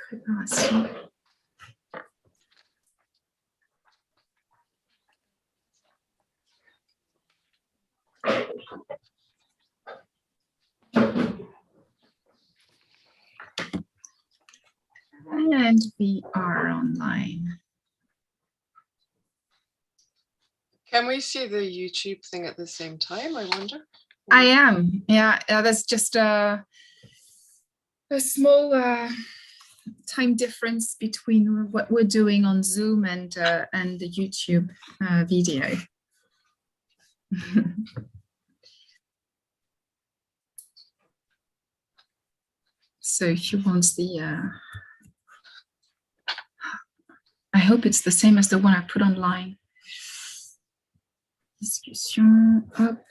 Préparation. And we are online. Can we see the YouTube thing at the same time, I wonder? I am, yeah, that's just a small time difference between what we're doing on Zoom and the YouTube video. So if you want the, I hope it's the same as the one I put online. Discussion, hop.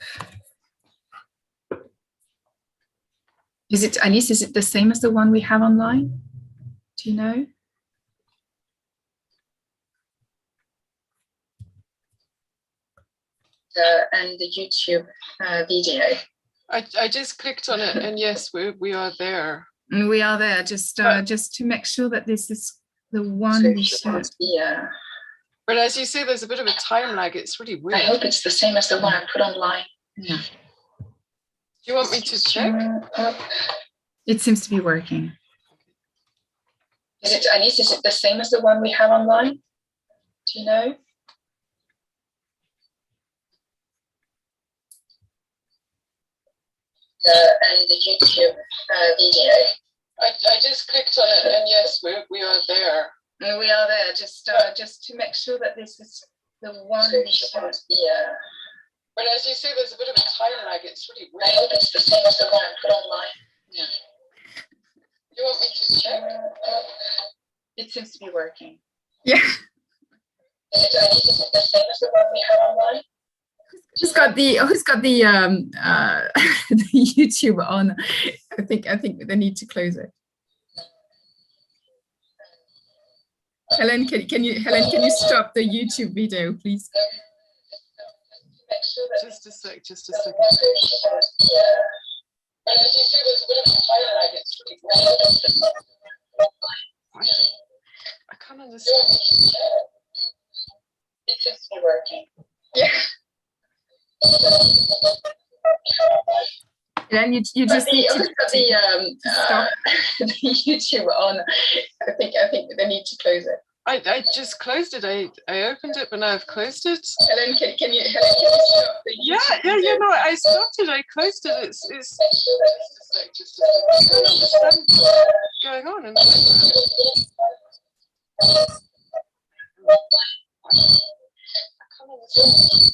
Is it, Alice, is it the same as the one we have online? Do you know? And the YouTube video. I just clicked on it, and yes, we are there. And we are there, just to make sure that this is the one we should. Yeah. But as you say, there's a bit of a time lag. It's really weird. I hope it's the same as the one I put online. Yeah. Do you want me to check? It seems to be working. Is it, Alice, is it the same as the one we have online? Do you know? And the YouTube video. I just clicked on it, and yes, we are there. And we are there, just to make sure that this is the one we should. Yeah. But as you say, there's a bit of a time lag. It's really weird. I hope it's the same as the one I put online. Yeah. Do you want me to check? It seems to be working. Yeah. Is it the same as the one we have online? Who's got the the YouTube on? I think they need to close it. Helen, can you stop the YouTube video, please? Just a sec. Yeah. And as you see, there's a bit of a time lag. It's really What? I can't understand. It seems to be working. Yeah. And you just need to stop the YouTube on. I think they need to close it. I just closed it. I opened it, but now I've closed it. Helen, can you stop the YouTube yeah. No, I stopped it. I closed it. It's just a sec. I don't understand what's going on in the background. I can't understand.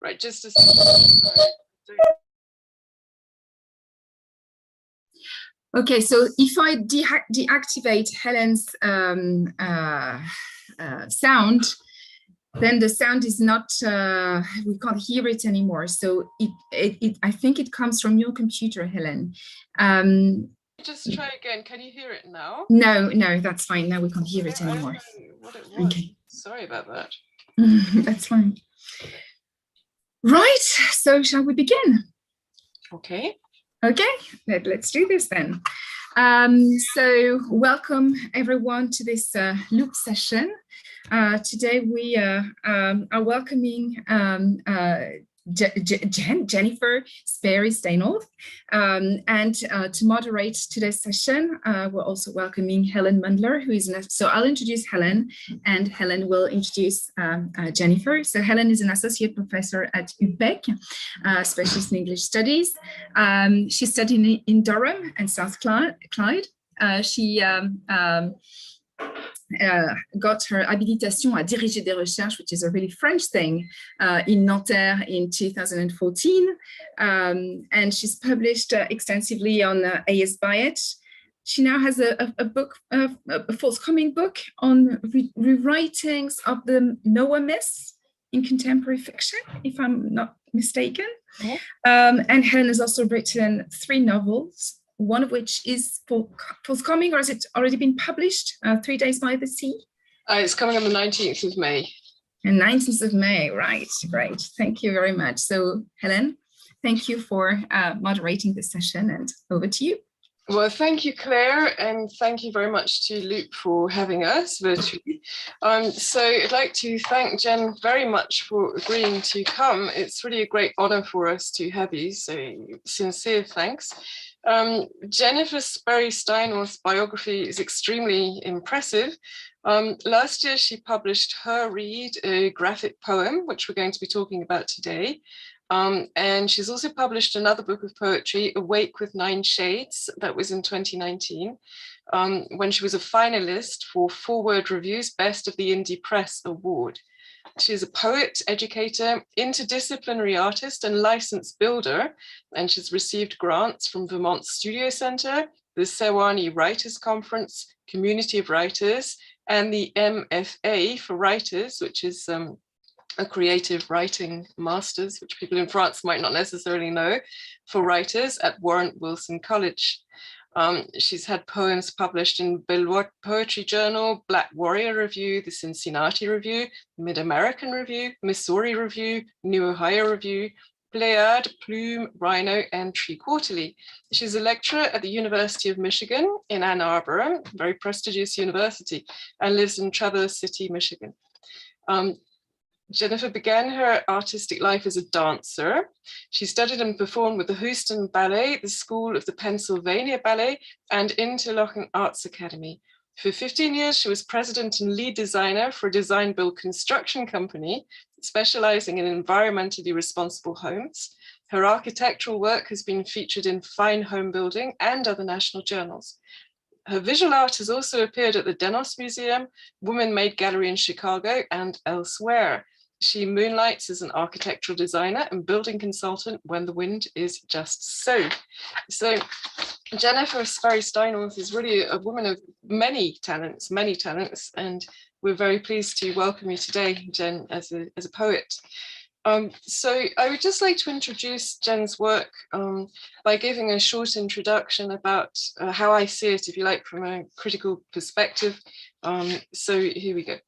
Right, just a second. Sorry. Okay, so if I deactivate Helen's sound, then the sound is not, we can't hear it anymore. So I think it comes from your computer, Helen. Just try again. Can you hear it now? No, that's fine. Now we can't hear it anymore. I don't know what it was. Okay. Sorry about that. That's fine. Right, so shall we begin? Okay. Okay, let's do this then. So welcome everyone to this loop session. Today we are welcoming Jennifer Steinorth, and to moderate today's session, we're also welcoming Helen Mundler, who is so I'll introduce Helen, and Helen will introduce Jennifer. So Helen is an associate professor at UPEC, specialist in English studies. She studied in Durham and South Clyde. She got her habilitation à diriger des recherches, which is a really French thing, in Nanterre in 2014. And she's published extensively on A.S. Byatt. She now has a book, a forthcoming book on rewritings of the Noah myths in contemporary fiction, if I'm not mistaken. Okay. And Helen has also written 3 novels, one of which is forthcoming, or has it already been published? 3 Days by the Sea? It's coming on the 19th of May. The 19th of May, right, great. Thank you very much. So, Helen, thank you for moderating this session, and over to you. Well, thank you, Claire, and thank you very much to Loop for having us virtually. So I'd like to thank Jen very much for agreeing to come. It's really a great honor for us to have you, so sincere thanks. Jennifer Steinorth's biography is extremely impressive. Last year, she published Her Read, a graphic poem, which we're going to be talking about today. And she's also published another book of poetry, Awake with Nine Shades, that was in 2019, when she was a finalist for Forward Review's Best of the Indie Press Award. She's a poet, educator, interdisciplinary artist, and licensed builder, and she's received grants from Vermont Studio Center, the Sewanee Writers Conference, Community of Writers, and the MFA for Writers, which is a creative writing master's, which people in France might not necessarily know, for writers at Warren Wilson College. She's had poems published in Beloit Poetry Journal, Black Warrior Review, the Cincinnati Review, Mid-American Review, Missouri Review, New Ohio Review, Pleiad, Plume, Rhino, and Tree Quarterly. She's a lecturer at the University of Michigan in Ann Arbor, a very prestigious university, and lives in Traverse City, Michigan. Jennifer began her artistic life as a dancer. She studied and performed with the Houston Ballet, the School of the Pennsylvania Ballet, and Interlochen Arts Academy. For 15 years, she was president and lead designer for a design-build construction company, specializing in environmentally responsible homes. Her architectural work has been featured in Fine Home Building and other national journals. Her visual art has also appeared at the Denos Museum, Woman Made Gallery in Chicago, and elsewhere. She moonlights as an architectural designer and building consultant when the wind is just so. So Jennifer Steinorth is really a woman of many talents, and we're very pleased to welcome you today, Jen, as a poet. So I would just like to introduce Jen's work by giving a short introduction about how I see it, if you like, from a critical perspective. So here we go.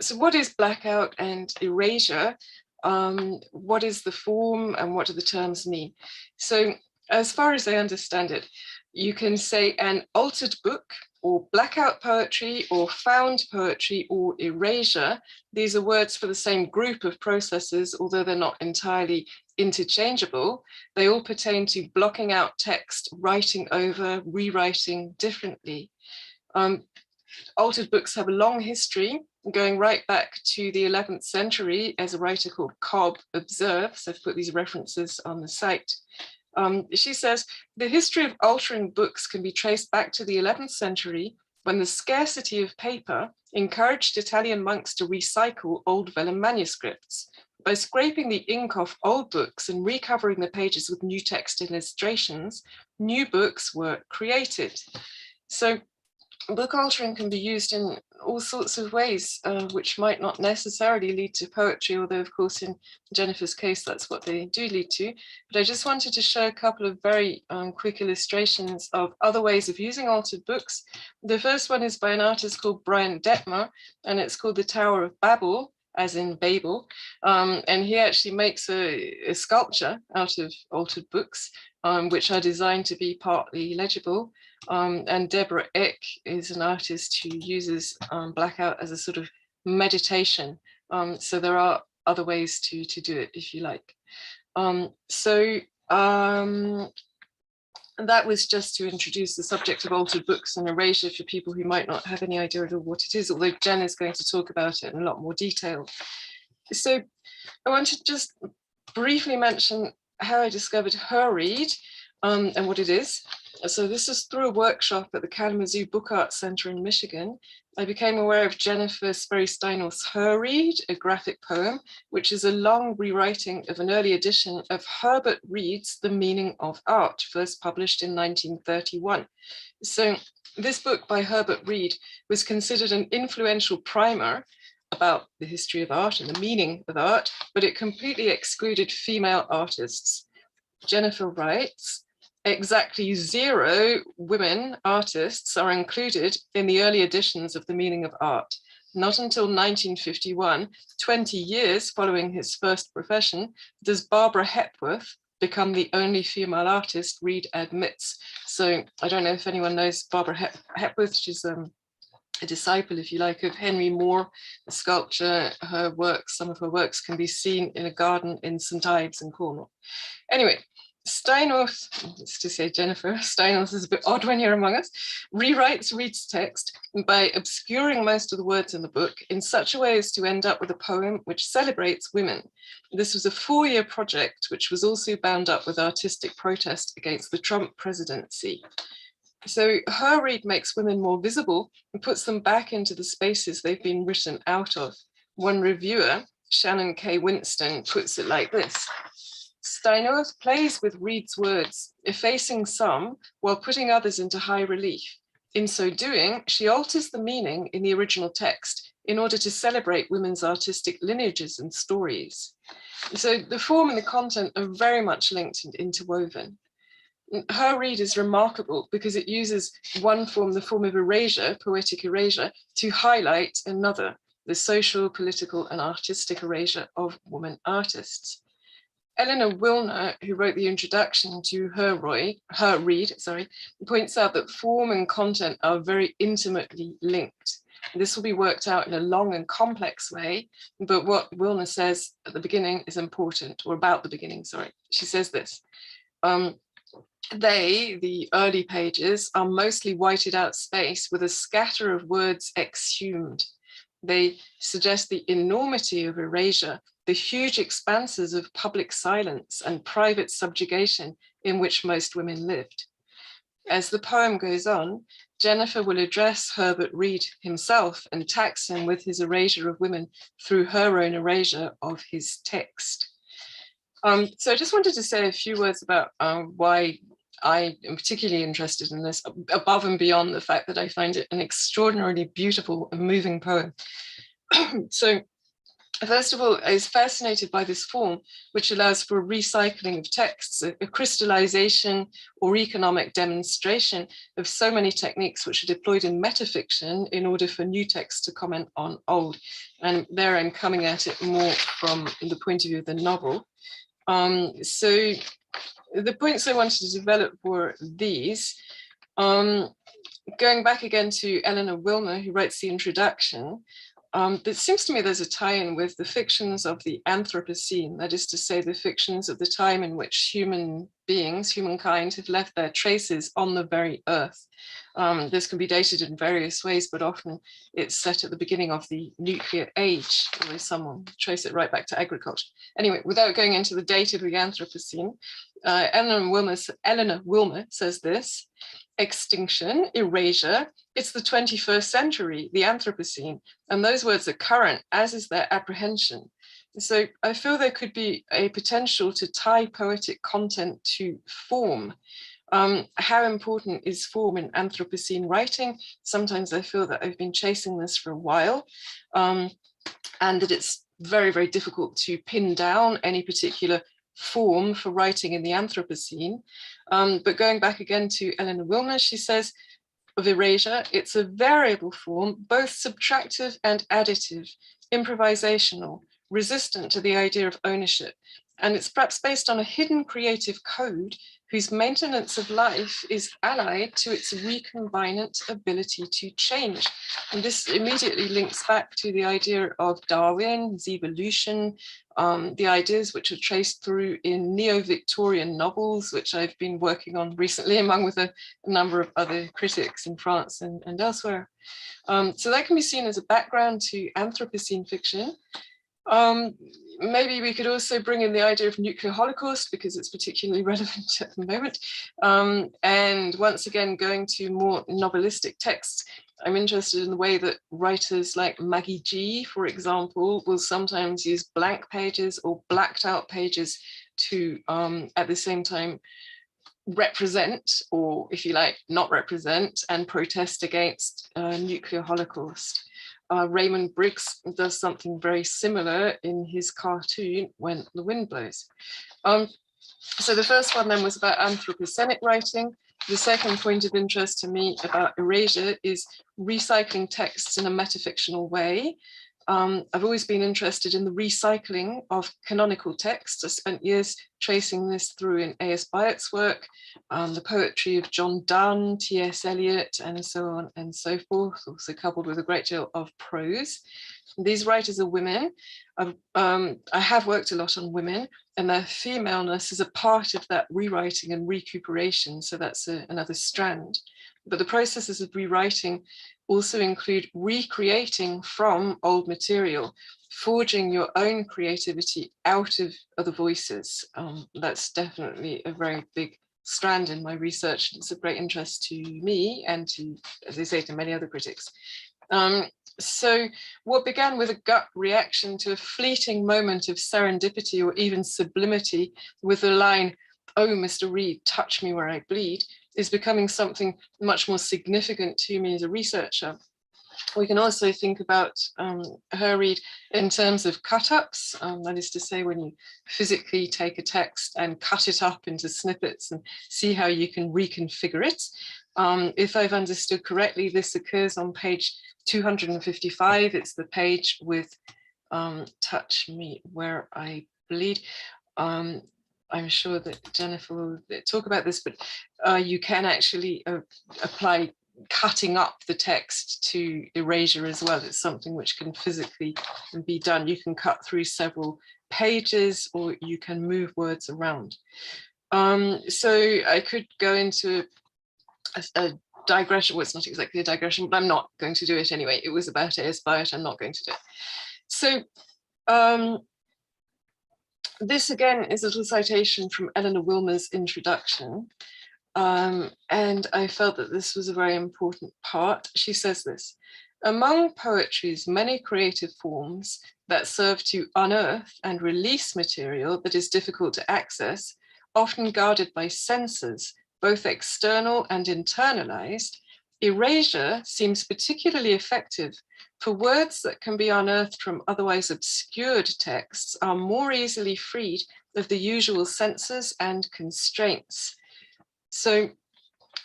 So what is blackout and erasure? What is the form and what do the terms mean? So as far as I understand it, you can say an altered book or blackout poetry or found poetry or erasure. These are words for the same group of processes, although they're not entirely interchangeable. They all pertain to blocking out text, writing over, rewriting differently. Altered books have a long history, going right back to the 11th century, as a writer called Cobb observes. I've put these references on the site. She says, the history of altering books can be traced back to the 11th century, when the scarcity of paper encouraged Italian monks to recycle old vellum manuscripts. By scraping the ink off old books and recovering the pages with new text illustrations, new books were created. So book altering can be used in all sorts of ways, which might not necessarily lead to poetry, although of course in Jennifer's case that's what they do lead to. But I just wanted to show a couple of very quick illustrations of other ways of using altered books. The first one is by an artist called Brian Detmer, and it's called The Tower of Babel, as in Babel, and he actually makes a sculpture out of altered books, which are designed to be partly legible. And Deborah Eck is an artist who uses blackout as a sort of meditation. So there are other ways to do it, if you like. That was just to introduce the subject of altered books and erasure for people who might not have any idea at all what it is, although Jen is going to talk about it in a lot more detail. So I want to just briefly mention how I discovered Her Read and what it is. So this is through a workshop at the Kalamazoo Book Arts Center in Michigan. I became aware of Jennifer Steinorth's Her Read, a graphic poem, which is a long rewriting of an early edition of Herbert Reed's The Meaning of Art, first published in 1931. So this book by Herbert Reed was considered an influential primer about the history of art and the meaning of art, but it completely excluded female artists. Jennifer writes, exactly 0 women artists are included in the early editions of The Meaning of Art. not until 1951, 20 years following his first profession, does Barbara Hepworth become the only female artist Reed admits. So I don't know if anyone knows Barbara Hepworth. She's a disciple, if you like, of Henry Moore, the sculptor. Her works, some of her works can be seen in a garden in St. Ives in Cornwall. Anyway, Steinorth, it's to say Jennifer Steinorth is a bit odd when you're among us, rewrites Reed's text by obscuring most of the words in the book in such a way as to end up with a poem which celebrates women. This was a 4-year project, which was also bound up with artistic protest against the Trump presidency. So her Reed makes women more visible and puts them back into the spaces they've been written out of. One reviewer, Shannon K. Winston, puts it like this: Steinorth plays with Reed's words, effacing some while putting others into high relief. In so doing, she alters the meaning in the original text in order to celebrate women's artistic lineages and stories. So the form and the content are very much linked and interwoven. Her Reed is remarkable because it uses one form, the form of erasure, poetic erasure, to highlight another, the social, political, and artistic erasure of women artists. Eleanor Wilner, who wrote the introduction to her Reed, points out that form and content are very intimately linked. This will be worked out in a long and complex way, but what Wilner says at the beginning is important, or about the beginning, sorry. She says this: they, the early pages, are mostly whited out space with a scatter of words exhumed. They suggest the enormity of erasure, the huge expanses of public silence and private subjugation in which most women lived. As the poem goes on, Jennifer will address Herbert Reed himself and tax him with his erasure of women through her own erasure of his text. So I just wanted to say a few words about why I am particularly interested in this, above and beyond the fact that I find it an extraordinarily beautiful and moving poem. So first of all, I was fascinated by this form, which allows for recycling of texts, a crystallization or economic demonstration of so many techniques which are deployed in metafiction in order for new texts to comment on old. And there I'm coming at it more from the point of view of the novel. So the points I wanted to develop were these. Going back again to Eleanor Wilner, who writes the introduction, it seems to me there's a tie-in with the fictions of the Anthropocene, that is to say, the fictions of the time in which human beings, humankind, have left their traces on the very earth. This can be dated in various ways, but often it's set at the beginning of the nuclear age, where someone trace it right back to agriculture. Anyway, without going into the date of the Anthropocene, Eleanor Wilmer says this: extinction, erasure, it's the 21st century, the Anthropocene, and those words are current, as is their apprehension. So I feel there could be a potential to tie poetic content to form. How important is form in Anthropocene writing? Sometimes I feel that I've been chasing this for a while, and that it's very, very difficult to pin down any particular form for writing in the Anthropocene. But going back again to Eleanor Wilner, she says of erasure, it's a variable form, both subtractive and additive, improvisational, resistant to the idea of ownership. And it's perhaps based on a hidden creative code whose maintenance of life is allied to its recombinant ability to change. And this immediately links back to the idea of Darwin's evolution, the ideas which are traced through in neo-Victorian novels, which I've been working on recently, among with a number of other critics in France and elsewhere. So that can be seen as a background to Anthropocene fiction. Maybe we could also bring in the idea of nuclear holocaust, because it's particularly relevant at the moment. And once again, going to more novelistic texts, I'm interested in the way that writers like Maggie G, for example, will sometimes use blank pages or blacked out pages to, at the same time, represent, or if you like, not represent, and protest against nuclear holocaust. Raymond Briggs does something very similar in his cartoon, When the Wind Blows. So the first one then was about Anthropocenic writing. The second point of interest to me about erasure is recycling texts in a metafictional way. I've always been interested in the recycling of canonical texts. I spent years tracing this through in A.S. Byatt's work, the poetry of John Donne, T.S. Eliot, and so on and so forth, also coupled with a great deal of prose. These writers are women. I have worked a lot on women, and their femaleness is a part of that rewriting and recuperation, so that's another strand. But the processes of rewriting also include recreating from old material, forging your own creativity out of other voices. That's definitely a very big strand in my research. It's of great interest to me and to, as I say, to many other critics. So what began with a gut reaction to a fleeting moment of serendipity or even sublimity with the line, "Oh, Mr. Reed, touch me where I bleed," is becoming something much more significant to me as a researcher. We can also think about her read in terms of cut-ups, that is to say, when you physically take a text and cut it up into snippets and see how you can reconfigure it. If I've understood correctly, this occurs on page 255. It's the page with touch me where I bleed. I'm sure that Jennifer will talk about this, but you can actually apply cutting up the text to erasure as well. It's something which can physically be done. You can cut through several pages, or you can move words around. So I could go into a digression. Well, it's not exactly a digression, but I'm not going to do it anyway. It was about A.S. Byatt. I'm not going to do it. So this again is a little citation from Eleanor Wilmer's introduction. And I felt that this was a very important part. She says this: among poetry's many creative forms that serve to unearth and release material that is difficult to access, often guarded by censors, both external and internalized, erasure seems particularly effective, for words that can be unearthed from otherwise obscured texts are more easily freed of the usual censors and constraints. So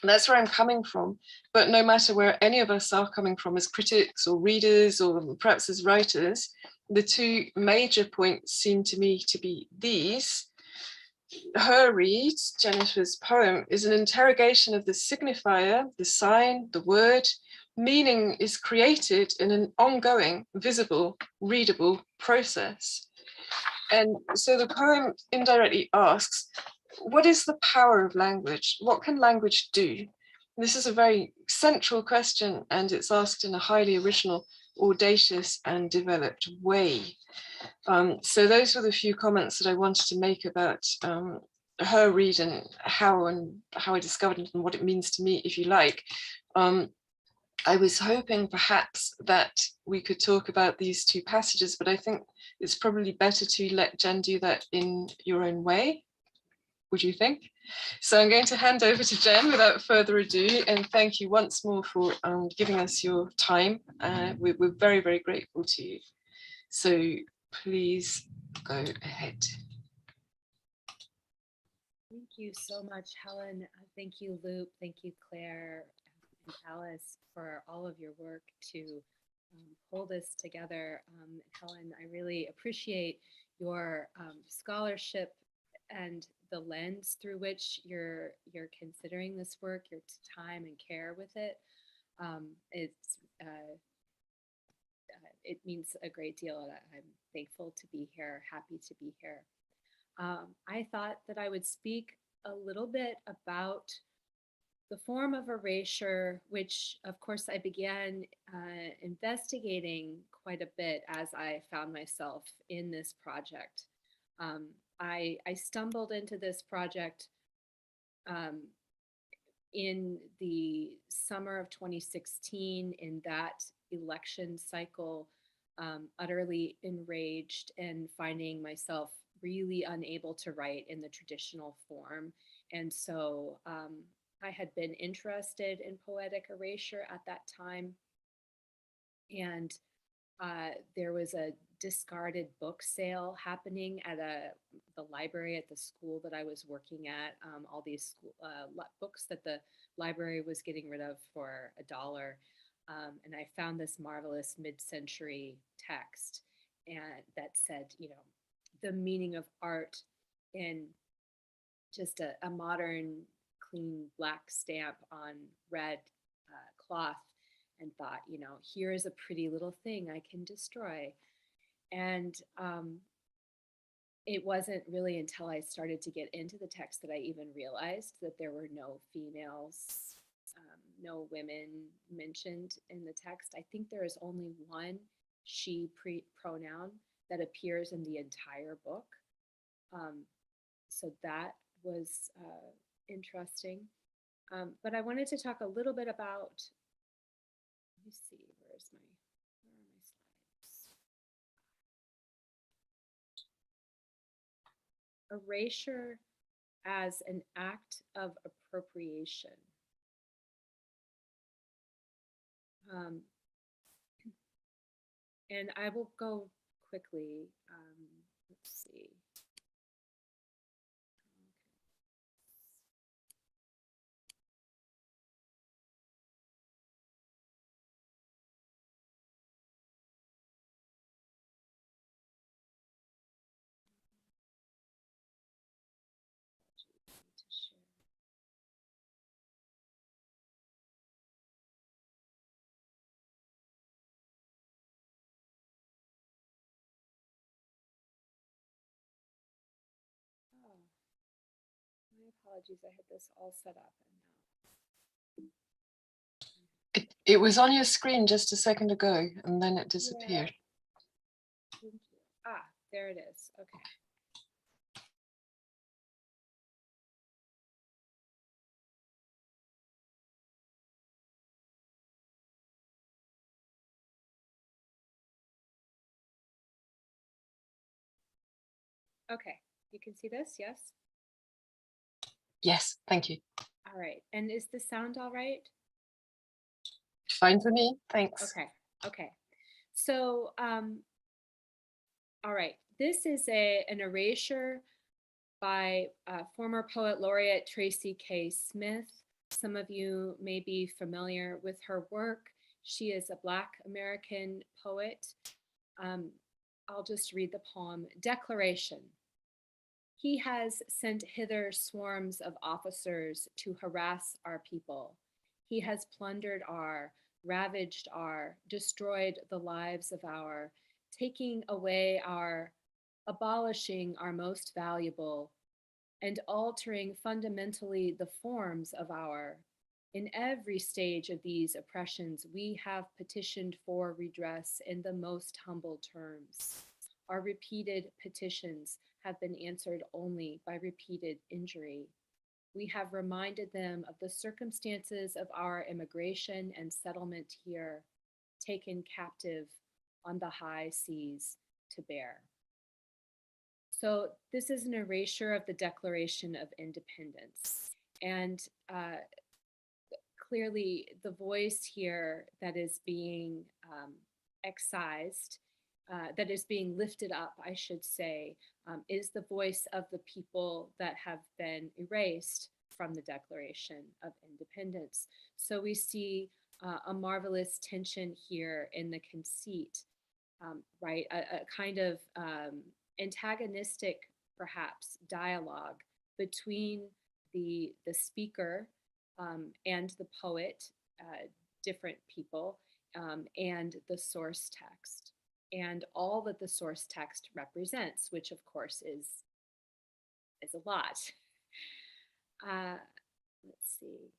that's where I'm coming from. But no matter where any of us are coming from as critics or readers or perhaps as writers, the two major points seem to me to be these. Her read, Jennifer's poem, is an interrogation of the signifier, the sign, the word. Meaning is created in an ongoing, visible, readable process. And so the poem indirectly asks, what is the power of language? What can language do? This is a very central question, and it's asked in a highly original, audacious, and developed way. So those were the few comments that I wanted to make about her read and how I discovered it and what it means to me, if you like. I was hoping perhaps that we could talk about these two passages, but I think it's probably better to let Jen do that in your own way. Would you think? So I'm going to hand over to Jen without further ado, and thank you once more for giving us your time. We're very, very grateful to you. So please go ahead. Thank you so much, Helen. Thank you, Luke. Thank you, Claire and Alice, for all of your work to pull this together. Helen, I really appreciate your scholarship and the lens through which you're considering this work, your time and care with it. It means a great deal, and I'm thankful to be here, happy to be here. I thought that I would speak a little bit about the form of erasure, which of course I began investigating quite a bit as I found myself in this project. I stumbled into this project in the summer of 2016, in that election cycle, utterly enraged and finding myself really unable to write in the traditional form. And so I had been interested in poetic erasure at that time. And there was a discarded book sale happening at the library at the school that I was working at. All these books that the library was getting rid of for $1. And I found this marvelous mid-century text and that said, the meaning of art in just a modern, clean black stamp on red cloth, and thought, here is a pretty little thing I can destroy. And it wasn't really until I started to get into the text that I even realized that there were no females, no women mentioned in the text. I think there is only one she pronoun that appears in the entire book. So that was interesting. But I wanted to talk a little bit about, let me see, where are my slides? Erasure as an act of appropriation. And I will go quickly. Let's see. My apologies, I had this all set up and now. It was on your screen just a second ago and then it disappeared. Yeah. Ah, there it is. Okay. Okay, you can see this, yes? Yes, thank you. All right, and is the sound all right? Fine for me, thanks. Okay. So, all right, this is an erasure by former poet laureate Tracy K. Smith. Some of you may be familiar with her work. She is a Black American poet. I'll just read the poem. Declaration. He has sent hither swarms of officers to harass our people. He has plundered our, ravaged our, destroyed the lives of our, taking away our, abolishing our most valuable, and altering fundamentally the forms of our. In every stage of these oppressions, we have petitioned for redress in the most humble terms. Our repeated petitions have been answered only by repeated injury. We have reminded them of the circumstances of our immigration and settlement here, taken captive on the high seas to bear. So this is an erasure of the Declaration of Independence. And clearly the voice here that is being excised, that is being lifted up, I should say, is the voice of the people that have been erased from the Declaration of Independence. So we see a marvelous tension here in the conceit, right? A kind of antagonistic, perhaps, dialogue between the speaker and the poet, different people, and the source text, and all that the source text represents, which of course is a lot. Let's see.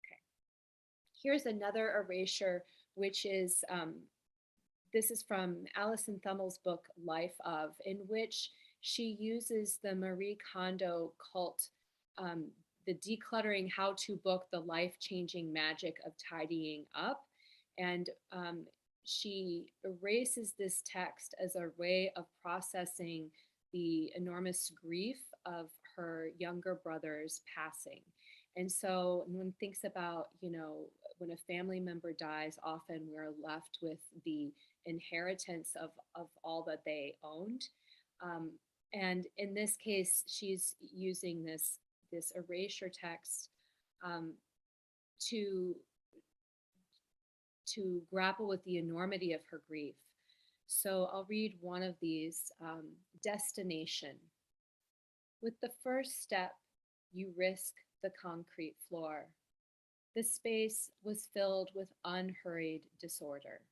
Okay. Here's another erasure, which is, this is from Alison Thummel's book, Life of, in which she uses the Marie Kondo cult, the decluttering how-to book, The Life-Changing Magic of Tidying Up. And she erases this text as a way of processing the enormous grief of her younger brother's passing. And so one thinks about, when a family member dies, often we're left with the inheritance of all that they owned. Um, and in this case, she's using this erasure text um, to grapple with the enormity of her grief. So I'll read one of these. Destination. With the first step, you risk the concrete floor. The space was filled with unhurried disorder.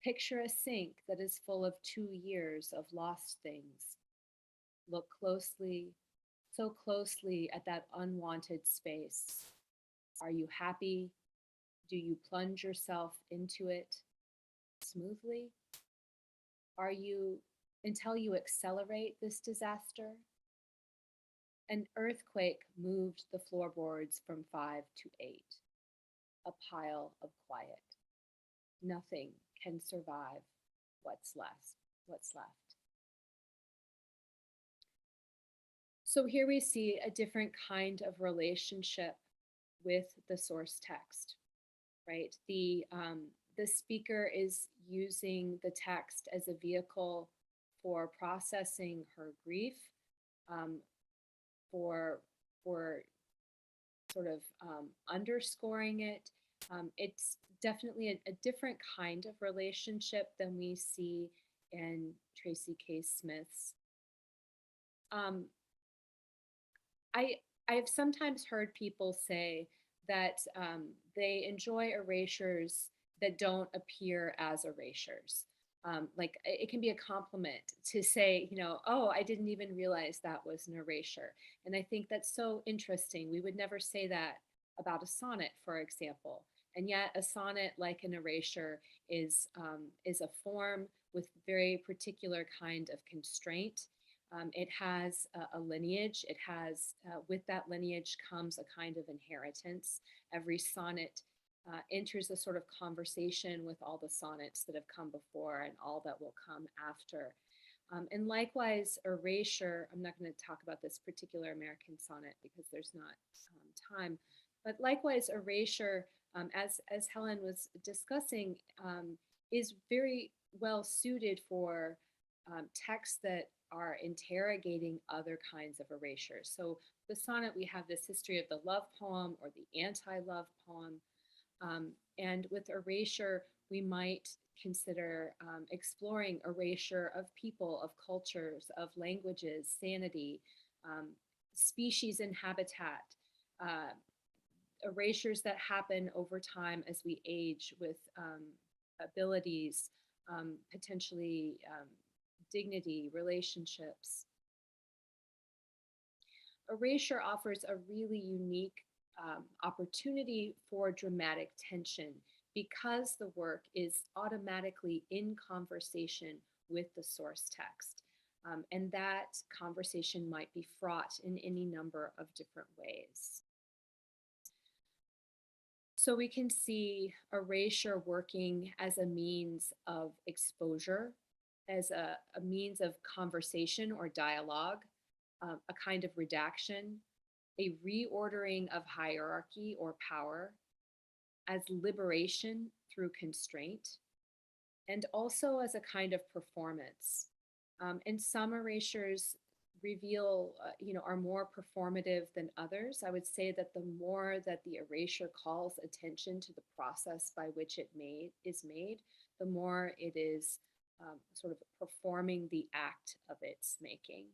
Picture a sink that is full of 2 years of lost things. Look closely, so closely at that unwanted space. Are you happy? Do you plunge yourself into it smoothly? Are you until you accelerate this disaster? An earthquake moved the floorboards from 5 to 8. A pile of quiet. Nothing can survive what's left. So here we see a different kind of relationship with the source text, right? The speaker is using the text as a vehicle for processing her grief, for sort of underscoring it. It's definitely a different kind of relationship than we see in Tracy K. Smith's. I've sometimes heard people say that they enjoy erasures that don't appear as erasures. Like it can be a compliment to say, oh, I didn't even realize that was an erasure. And I think that's so interesting. We would never say that about a sonnet, for example. And yet a sonnet, like an erasure, is a form with very particular kind of constraint. It has a lineage. It has, with that lineage comes a kind of inheritance. Every sonnet enters a sort of conversation with all the sonnets that have come before and all that will come after. And likewise, erasure, I'm not going to talk about this particular American sonnet because there's not time, but likewise, erasure, as Helen was discussing, is very well suited for texts that are interrogating other kinds of erasures. So the sonnet, we have this history of the love poem or the anti-love poem. And with erasure, we might consider exploring erasure of people, of cultures, of languages, sanity, species and habitat, erasures that happen over time as we age with abilities, potentially dignity, relationships. Erasure offers a really unique opportunity for dramatic tension because the work is automatically in conversation with the source text. And that conversation might be fraught in any number of different ways. So we can see erasure working as a means of exposure, as a means of conversation or dialogue, a kind of redaction, a reordering of hierarchy or power, as liberation through constraint, and also as a kind of performance. And some erasures reveal, are more performative than others. I would say that the more that the erasure calls attention to the process by which it is made, the more it is sort of performing the act of its making.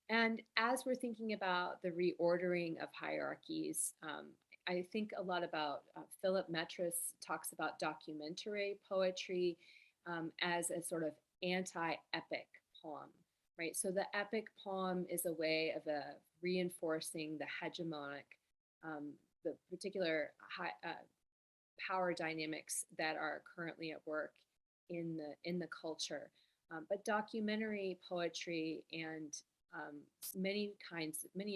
And as we're thinking about the reordering of hierarchies, I think a lot about Philip Metris talks about documentary poetry as a sort of anti-epic poem, right? So the epic poem is a way of reinforcing the hegemonic, the particular power dynamics that are currently at work in the culture. But documentary poetry and many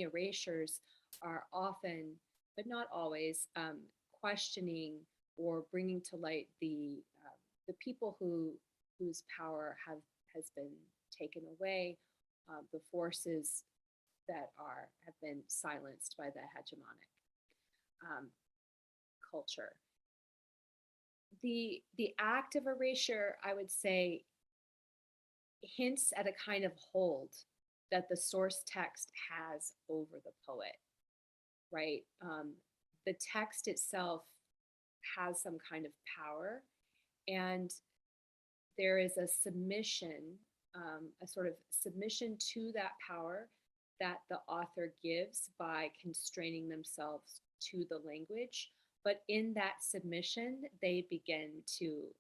erasures are often, but not always, questioning or bringing to light the people whose power has been taken away, the forces that have been silenced by the hegemonic culture. The act of erasure, I would say, hints at a kind of hold that the source text has over the poet, right? The text itself has some kind of power, and there is a submission, a sort of submission to that power that the author gives by constraining themselves to the language. But in that submission, they begin to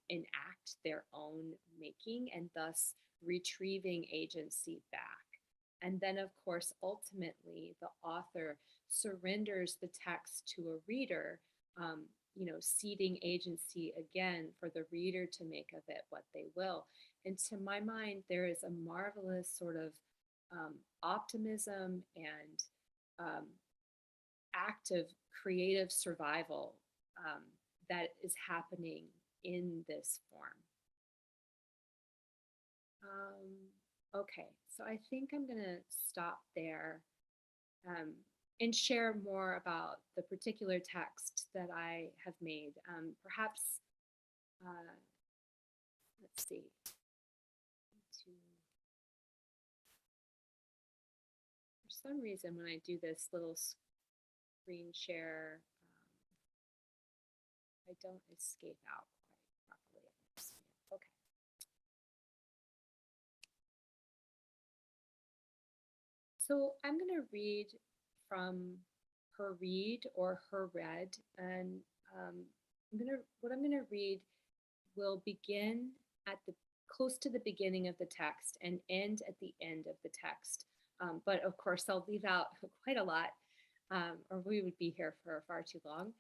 enact their own making and thus retrieving agency back. And then, of course, ultimately, the author surrenders the text to a reader, ceding agency again for the reader to make of it what they will. And to my mind, there is a marvelous sort of optimism and active creative survival that is happening in this form. Okay, so I think I'm going to stop there and share more about the particular text that I have made. Perhaps, let's see. For some reason, when I do this little screen share, I don't escape out quite properly. Okay. So I'm going to read from her read or her read, and what I'm going to read will begin at the close to the beginning of the text and end at the end of the text. But of course, I'll leave out quite a lot, or we would be here for far too long.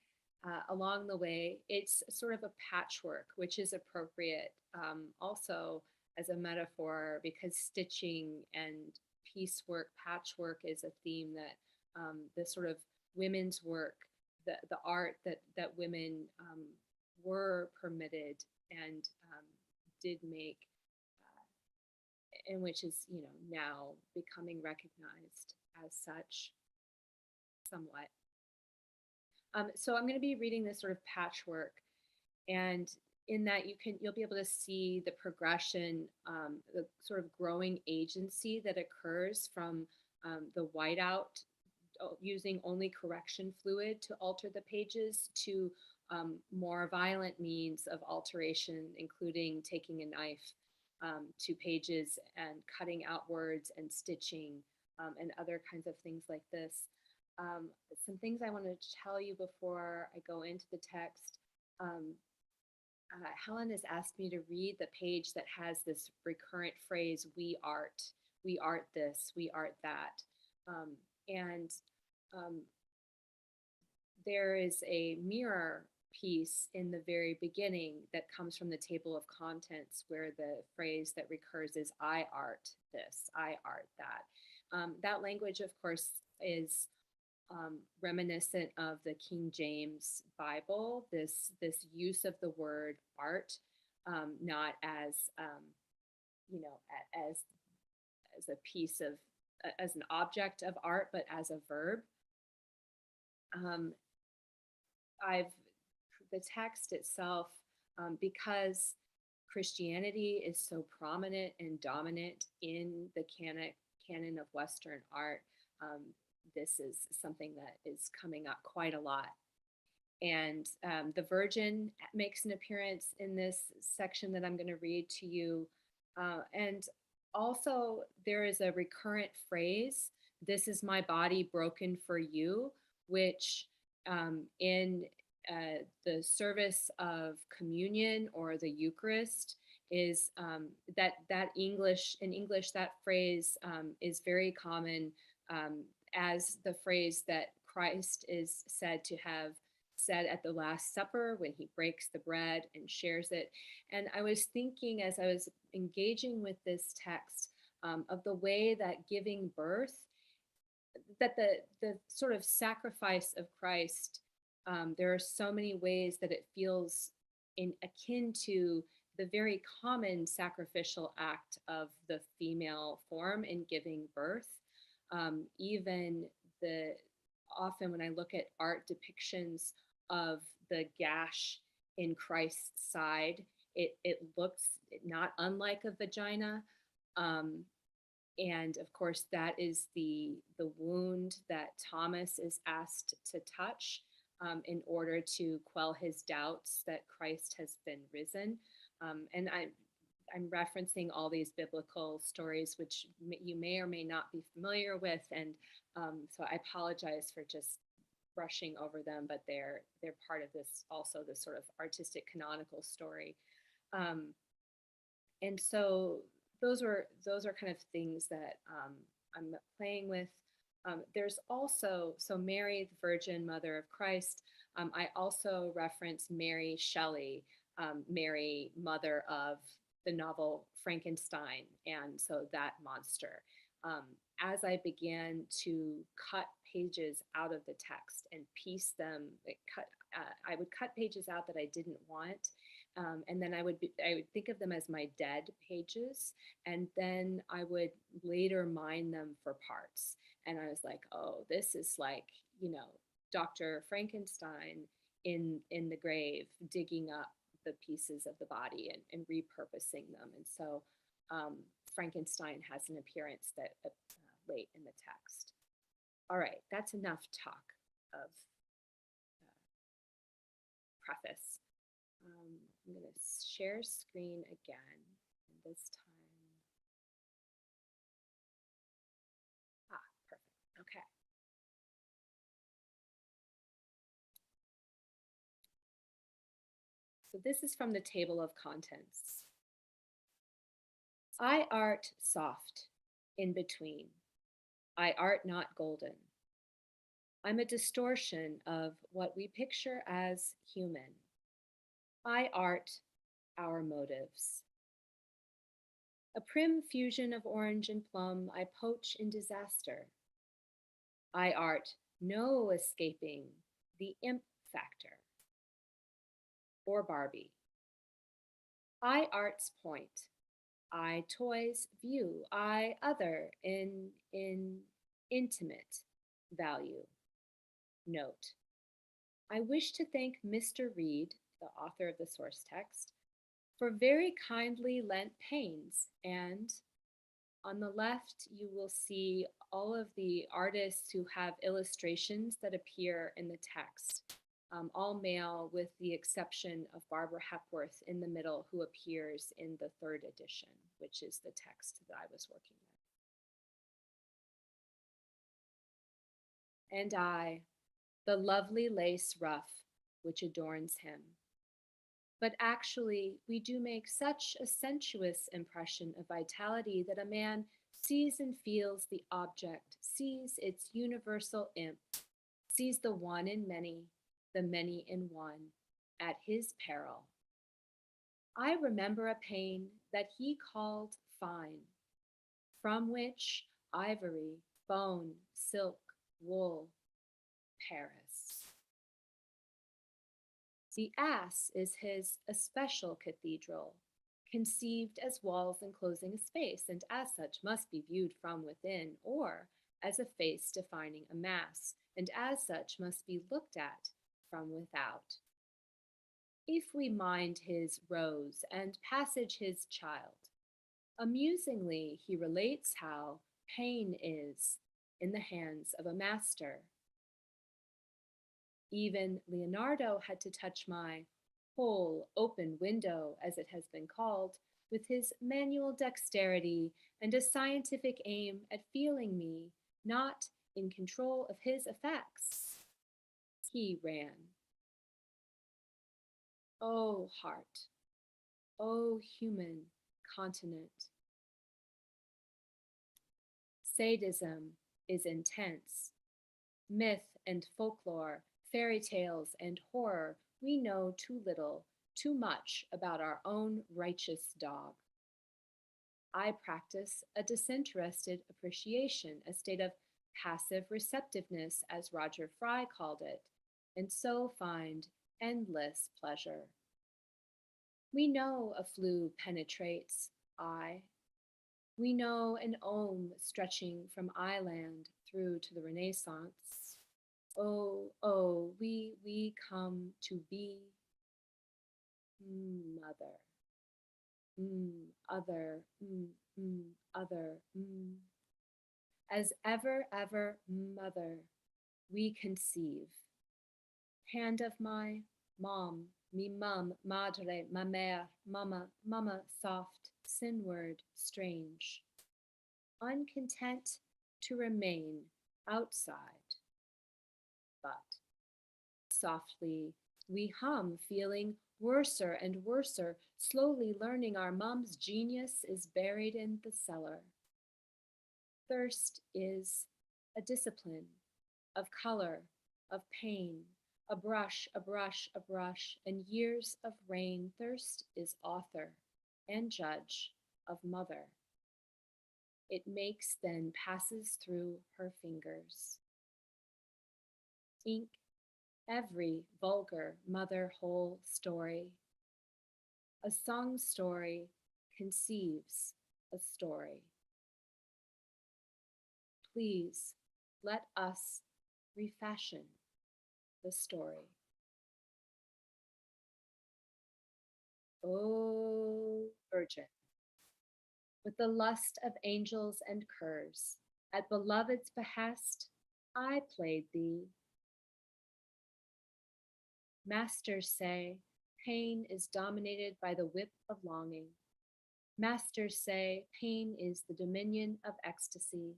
Along the way, it's sort of a patchwork, which is appropriate also as a metaphor, because stitching and piecework, patchwork is a theme that the sort of women's work, the art that women were permitted and did make, and which is, now becoming recognized as such somewhat. So I'm going to be reading this sort of patchwork, and in that you'll be able to see the progression, the sort of growing agency that occurs from the whiteout, using only correction fluid to alter the pages, to more violent means of alteration, including taking a knife to pages and cutting out words and stitching and other kinds of things like this. Some things I want to tell you before I go into the text. Helen has asked me to read the page that has this recurrent phrase, we art this, we art that. And there is a mirror piece in the very beginning that comes from the table of contents, where the phrase that recurs is, I art this, I art that. That language, of course, is reminiscent of the King James Bible, this use of the word art, not as as a piece of, as an object of art, but as a verb. The text itself, because Christianity is so prominent and dominant in the canon of Western art, this is something that is coming up quite a lot. And the Virgin makes an appearance in this section that I'm going to read to you. And also there is a recurrent phrase, this is my body broken for you, which in the service of communion or the Eucharist is that English, in English, that phrase is very common as the phrase that Christ is said to have said at the Last Supper when he breaks the bread and shares it. And I was thinking, as I was engaging with this text, of the way that giving birth, that the sort of sacrifice of Christ, there are so many ways that it feels akin to the very common sacrificial act of the female form in giving birth. Even often when I look at art depictions of the gash in Christ's side, it looks not unlike a vagina. Um, and of course, that is the wound that Thomas is asked to touch in order to quell his doubts that Christ has been risen. And I'm referencing all these biblical stories, which you may or may not be familiar with, and so I apologize for just brushing over them, but they're part of this also this sort of artistic canonical story. And so those are kind of things that I'm playing with. There's also, so Mary, the Virgin Mother of Christ. I also reference Mary Shelley, Mary, mother of the novel Frankenstein, and so that monster. As I began to cut pages out of the text and piece them, I would cut pages out that I didn't want, and then I would think of them as my dead pages, and then I would later mine them for parts. And I was like, oh, this is like, Dr. Frankenstein in the grave, digging up the pieces of the body and repurposing them. And so Frankenstein has an appearance that late in the text. All right, that's enough talk of preface. I'm going to share screen again, and this time. Perfect. Okay. So this is from the table of contents. I art soft, in between. I art not golden. I'm a distortion of what we picture as human. I art our motives. A prim fusion of orange and plum I poach in disaster. I art no escaping the imp factor. Or Barbie. I art's point. I toys view. I other in intimate value. Note. I wish to thank Mr. Reed, the author of the source text, for very kindly lent pains. And on the left, you will see all of the artists who have illustrations that appear in the text. All male, with the exception of Barbara Hepworth in the middle, who appears in the 3rd edition, which is the text that I was working with. And I, the lovely lace ruff which adorns him. But actually, we do make such a sensuous impression of vitality that a man sees and feels the object, sees its universal imp, sees the one in many, the many in one, at his peril. I remember a pain that he called fine, from which ivory, bone, silk, wool, Paris. The ass is his especial cathedral, conceived as walls enclosing a space, and as such must be viewed from within, or as a face defining a mass, and as such must be looked at from without. If we mind his rose and passage his child, amusingly he relates how pain is in the hands of a master. Even Leonardo had to touch my whole open window, as it has been called, with his manual dexterity and a scientific aim at feeling me not in control of his effects. He ran. O heart, O human continent. Sadism is intense. Myth and folklore, fairy tales and horror, we know too little, too much about our own righteous dog. I practice a disinterested appreciation, a state of passive receptiveness, as Roger Fry called it, and so find endless pleasure. We know a flue penetrates, I, We know an ohm stretching from island through to the Renaissance. Oh, oh, we come to be mother, other, other. As ever, ever, mother, we conceive. Hand of my mom, mi mum, madre, ma mère, mama, mama, soft, sin word, strange. Uncontent to remain outside. But softly we hum, feeling worser and worser, slowly learning our mum's genius is buried in the cellar. Thirst is a discipline of color, of pain, a brush, a brush, a brush, and years of rain. Thirst is author and judge of mother. It makes, then passes through her fingers. Ink every vulgar mother whole story. A song story conceives a story. Please let us refashion the story. O Virgin, with the lust of angels and curs, at beloved's behest, I played thee. Masters say pain is dominated by the whip of longing. Masters say pain is the dominion of ecstasy.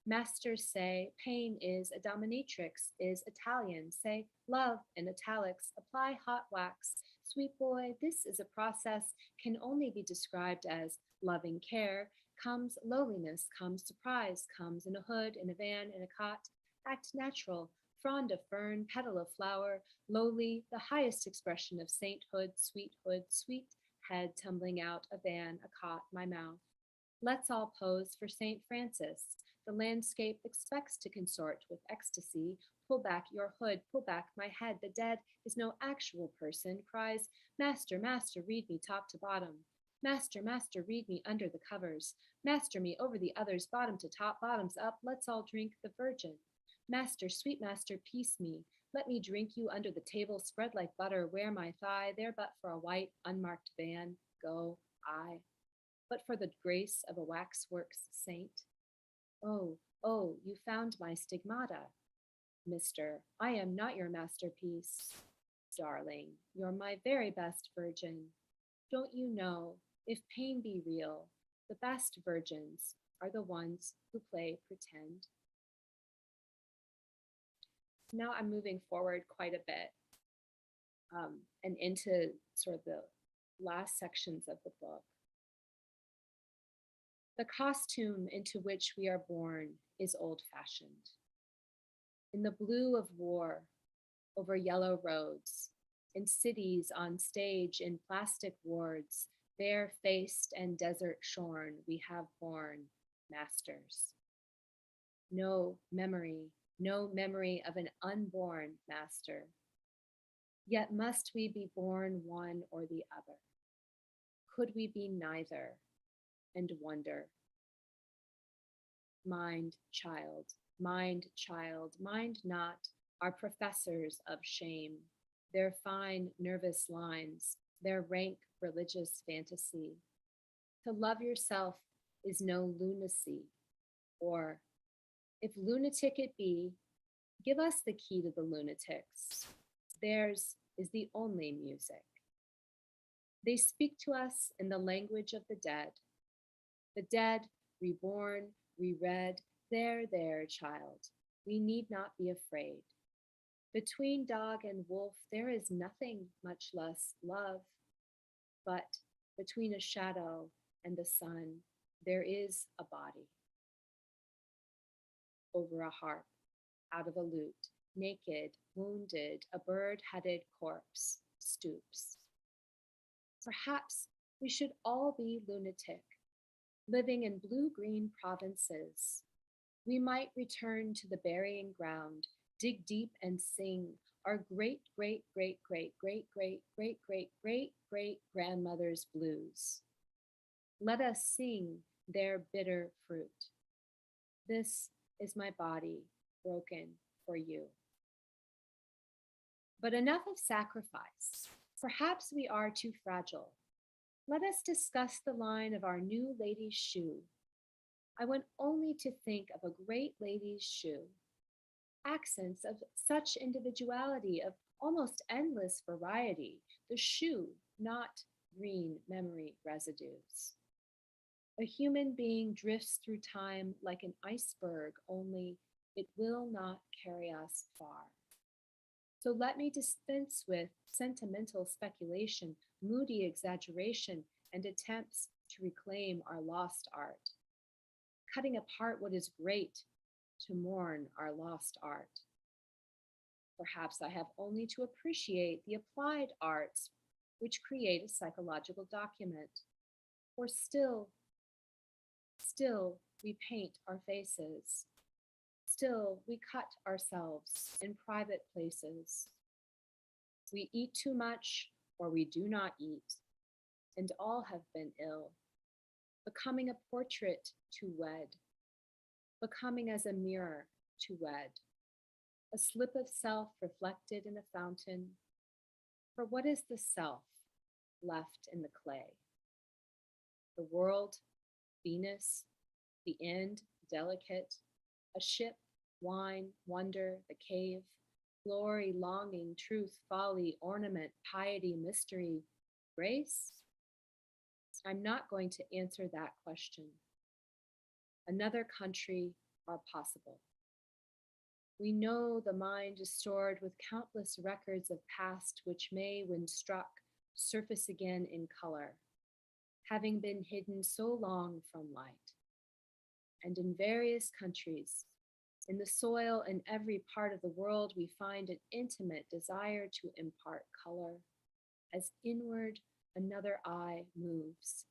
Masters say pain is a dominatrix, is Italian. Say love in italics, apply hot wax. Sweet boy, this is a process, can only be described as loving care. Comes lowliness, comes surprise, comes in a hood, in a van, in a cot. Act natural, frond of fern, petal of flower, lowly, the highest expression of sainthood, sweet head tumbling out, a van, a cot, my mouth. Let's all pose for St. Francis. The landscape expects to consort with ecstasy. Pull back your hood, pull back my head. The dead is no actual person, cries, Master, Master, read me top to bottom. Master, Master, read me under the covers. Master me over the others, bottom to top, bottoms up. Let's all drink the Virgin. Master, sweet master, peace me. Let me drink you under the table, spread like butter, wear my thigh, there but for a white, unmarked van, go I. But for the grace of a waxworks saint. Oh, oh, you found my stigmata. Mister, I am not your masterpiece. Darling, you're my very best virgin. Don't you know, if pain be real, the best virgins are the ones who play pretend. Now I'm moving forward quite a bit and into sort of the last sections of the book. The costume into which we are born is old-fashioned. In the blue of war, over yellow roads, in cities on stage, in plastic wards, bare-faced and desert-shorn, we have born masters. No memory of an unborn master. Yet must we be born one or the other? Could we be neither and wonder? Mind, child, mind not our professors of shame, their fine nervous lines, their rank religious fantasy. To love yourself is no lunacy, or if lunatic it be, give us the key to the lunatics. Theirs is the only music. They speak to us in the language of the dead, reborn, reread, there, child, we need not be afraid. Between dog and wolf, there is nothing, much less love, but between a shadow and the sun, there is a body. Over a harp, out of a lute, naked, wounded, a bird-headed corpse stoops. Perhaps we should all be lunatic, living in blue-green provinces. We might return to the burying ground, dig deep and sing our great-great-great-great-great-great-great-great-great-grandmother's blues. Let us sing their bitter fruit. This is my body broken for you. But enough of sacrifice. Perhaps we are too fragile. Let us discuss the line of our new lady's shoe. I want only to think of a great lady's shoe. Accents of such individuality, of almost endless variety. The shoe, not green memory residues. A human being drifts through time like an iceberg, only it will not carry us far. So let me dispense with sentimental speculation, moody exaggeration, and attempts to reclaim our lost art. Cutting apart what is great to mourn our lost art. Perhaps I have only to appreciate the applied arts which create a psychological document. For still we paint our faces. Still, we cut ourselves in private places. We eat too much, or we do not eat, and all have been ill. Becoming a portrait to wed, becoming as a mirror to wed, a slip of self reflected in a fountain. For what is the self left in the clay? The world, Venus, the end, delicate, a ship, wine, wonder, the cave, glory, longing, truth, folly, ornament, piety, mystery, grace? I'm not going to answer that question. Another country are possible. We know the mind is stored with countless records of past which may, when struck, surface again in color, having been hidden so long from light. And in various countries, in the soil in every part of the world, we find an intimate desire to impart color. As inward another eye moves,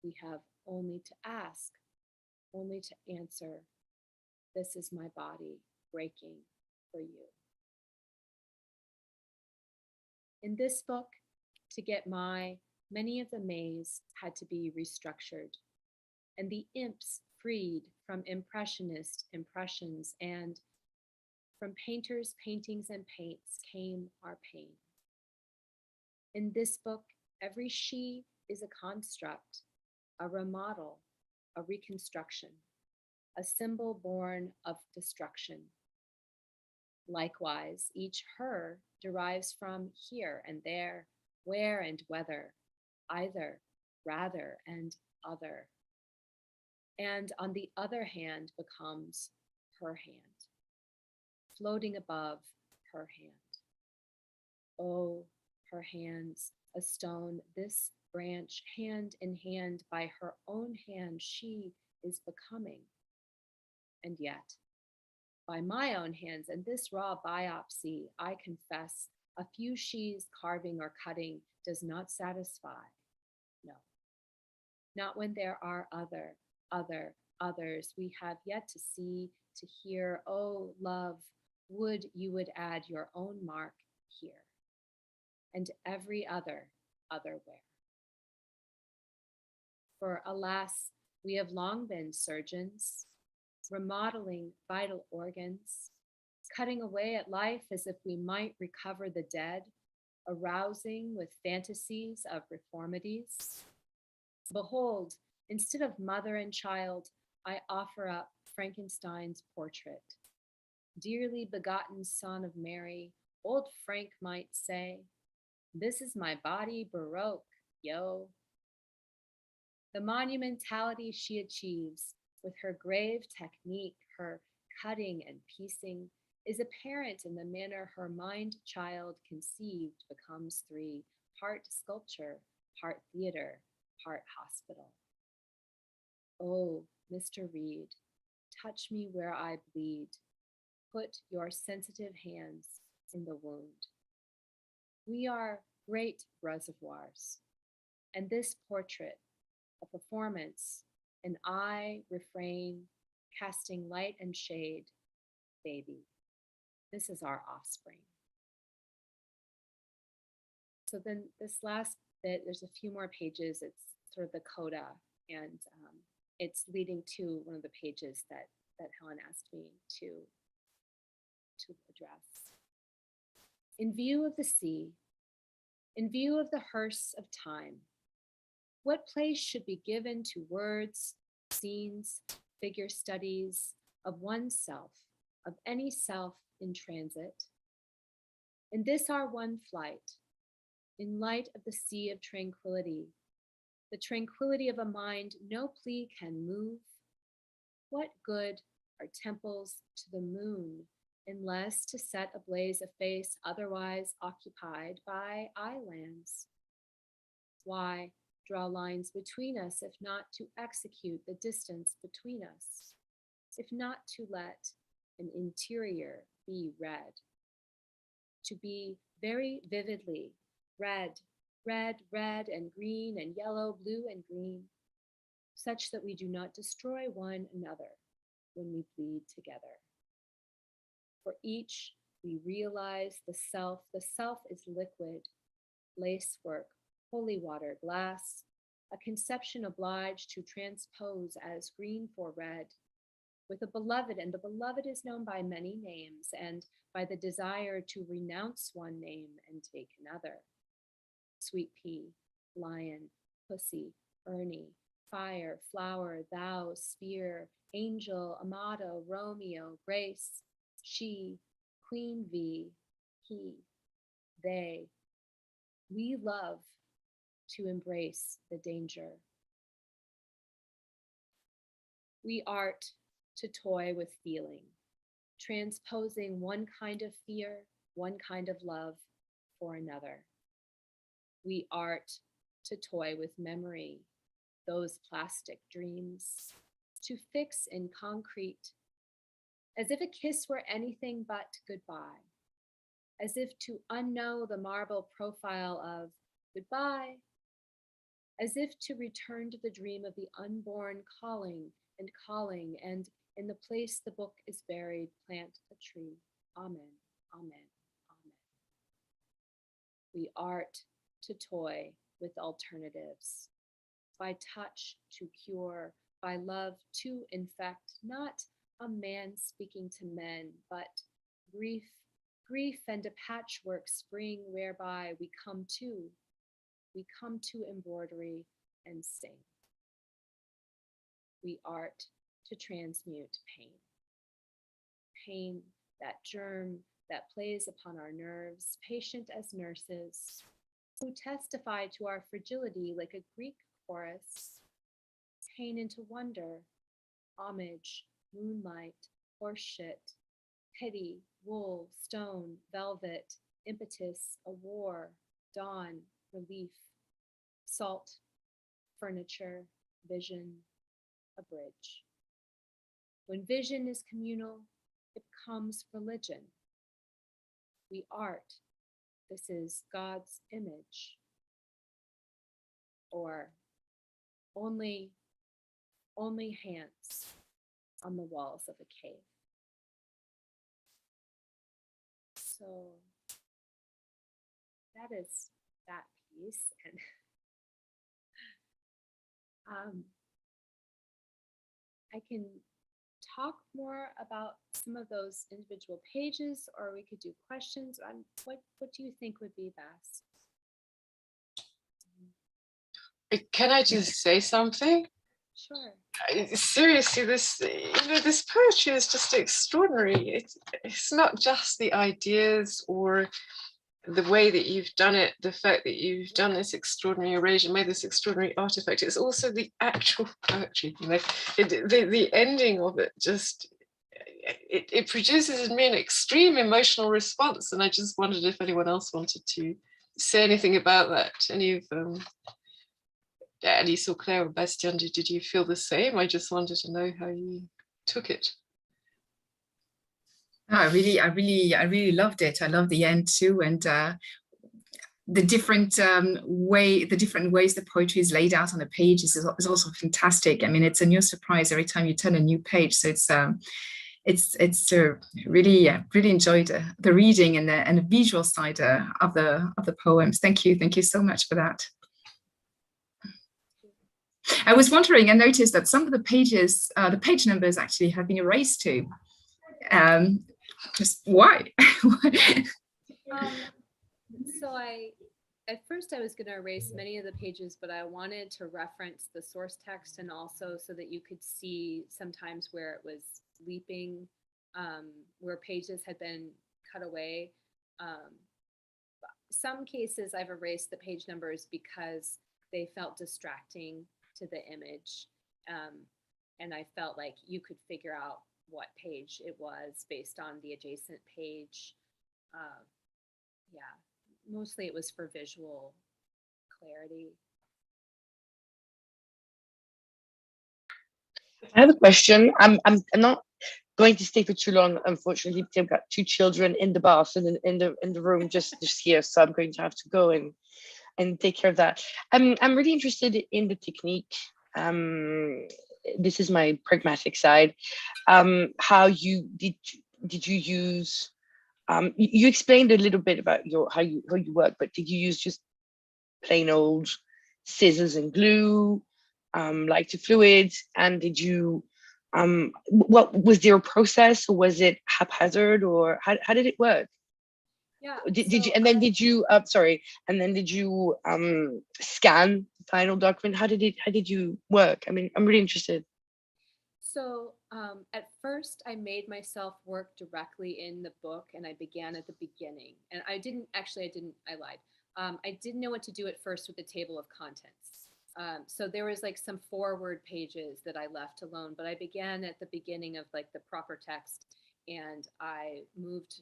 we have only to ask, only to answer, this is my body breaking for you. In this book, to get many of the maze had to be restructured, and the imps freed from impressionist impressions, and from painters' paintings and paints came our pain. In this book, every she is a construct, a remodel, a reconstruction, a symbol born of destruction. Likewise, each her derives from here and there, where and whether, either, rather, and other. And on the other hand becomes her hand, floating above her hand. Oh, her hands, a stone, this branch, hand in hand, by her own hand she is becoming. And yet, by my own hands and this raw biopsy, I confess, a few she's carving or cutting does not satisfy. No, not when there are others we have yet to see, to hear. Oh, love, would you would add your own mark here, and every other where. For alas, we have long been surgeons, remodeling vital organs, cutting away at life as if we might recover the dead, arousing with fantasies of reformities. Behold, instead of mother and child, I offer up Frankenstein's portrait. Dearly begotten son of Mary, old Frank might say, this is my body baroque, yo. The monumentality she achieves with her grave technique, her cutting and piecing, is apparent in the manner her mind child conceived becomes three, part sculpture, part theater, part hospital. Oh, Mr. Reed, touch me where I bleed. Put your sensitive hands in the wound. We are great reservoirs, and this portrait, a performance, an eye, refrain, casting light and shade, baby. This is our offspring. So then this last bit, there's a few more pages. It's sort of the coda, and it's leading to one of the pages that Helen asked me to address. In view of the sea, in view of the hearse of time, what place should be given to words, scenes, figure studies of oneself, of any self in transit? In this our one flight, in light of the sea of tranquility, the tranquility of a mind no plea can move, what good are temples to the moon, unless to set ablaze a face otherwise occupied by islands? Why draw lines between us, if not to execute the distance between us, if not to let an interior be read, to be very vividly red, red, red and green and yellow, blue and green, such that we do not destroy one another when we bleed together. For each, we realize the self is liquid, lacework, holy water, glass, a conception obliged to transpose as green for red, with a beloved, and the beloved is known by many names, and by the desire to renounce one name and take another. Sweet pea, lion, pussy, Ernie, fire, flower, thou, spear, angel, Amado, Romeo, Grace, she, Queen V, he, they. We love to embrace the danger. We art to toy with feeling, transposing one kind of fear, one kind of love for another. We art to toy with memory, those plastic dreams, to fix in concrete, as if a kiss were anything but goodbye, as if to unknow the marble profile of goodbye, as if to return to the dream of the unborn calling, and in the place the book is buried, plant a tree. Amen, amen, amen. We art to toy with alternatives, by touch to cure, by love to infect, not a man speaking to men, but grief and a patchwork spring whereby we come to embroidery and sing. We art to transmute pain, that germ that plays upon our nerves, patient as nurses, who testify to our fragility like a Greek chorus, pain into wonder, homage, moonlight, horseshit, pity, wool, stone, velvet, impetus, a war, dawn, relief, salt, furniture, vision, a bridge. When vision is communal, it becomes religion. We art, this is God's image, or only hands on the walls of a cave. So that is that piece, and I can talk more about some of those individual pages, or we could do questions. What do you think would be best? Can I just say something? Sure. Seriously, this poetry is just extraordinary. It's not just the ideas or the way that you've done it, the fact that you've done this extraordinary erasure, made this extraordinary artifact. It's also the actual poetry. The ending of it just it produces in me an extreme emotional response, and I just wondered if anyone else wanted to say anything about that. Any of Alice or Claire or Bastien, did you feel the same? I just wanted to know how you took it. I really loved it. I love the end too, and the different ways the poetry is laid out on the page is also fantastic. I mean, it's a new surprise every time you turn a new page. So it's really enjoyed the reading and the visual side of the poems. Thank you so much for that. I was wondering, I noticed that some of the pages, the page numbers actually have been erased too. Just why? So at first I was going to erase many of the pages, but I wanted to reference the source text, and also so that you could see sometimes where it was leaping, where pages had been cut away. Some cases I've erased the page numbers because they felt distracting to the image. And I felt like you could figure out what page it was based on the adjacent page. Yeah, mostly it was for visual clarity. I have a question. I'm not going to stay for too long, unfortunately, because I've got two children in the bath and in the room just here, so I'm going to have to go and take care of that. I'm really interested in the technique. This is my pragmatic side. How you did you use? You explained a little bit about how you work, but did you use just plain old scissors and glue, lighter fluids, and did you? What was there a process, or was it haphazard, or how did it work? Yeah. Did you, and then did you sorry, and then did you scan the final document? How did you work? I mean, I'm really interested. So at first I made myself work directly in the book, and I began at the beginning. And I lied. I didn't know what to do at first with the table of contents. So there was like some forward pages that I left alone, but I began at the beginning of like the proper text, and I moved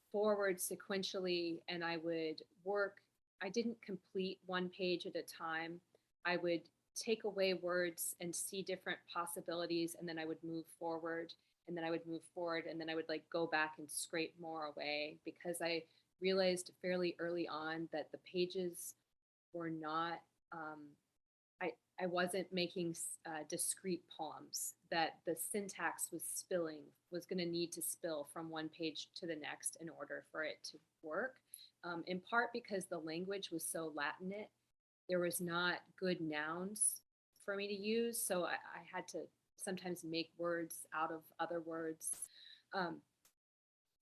forward sequentially, and I would work. I didn't complete one page at a time. I would take away words and see different possibilities, and then I would move forward, and then I would move forward, and then I would like go back and scrape more away, because I realized fairly early on that the pages were not I wasn't making discrete poems, that the syntax was going to need to spill from one page to the next in order for it to work, in part because the language was so Latinate. There was not good nouns for me to use, so I had to sometimes make words out of other words. And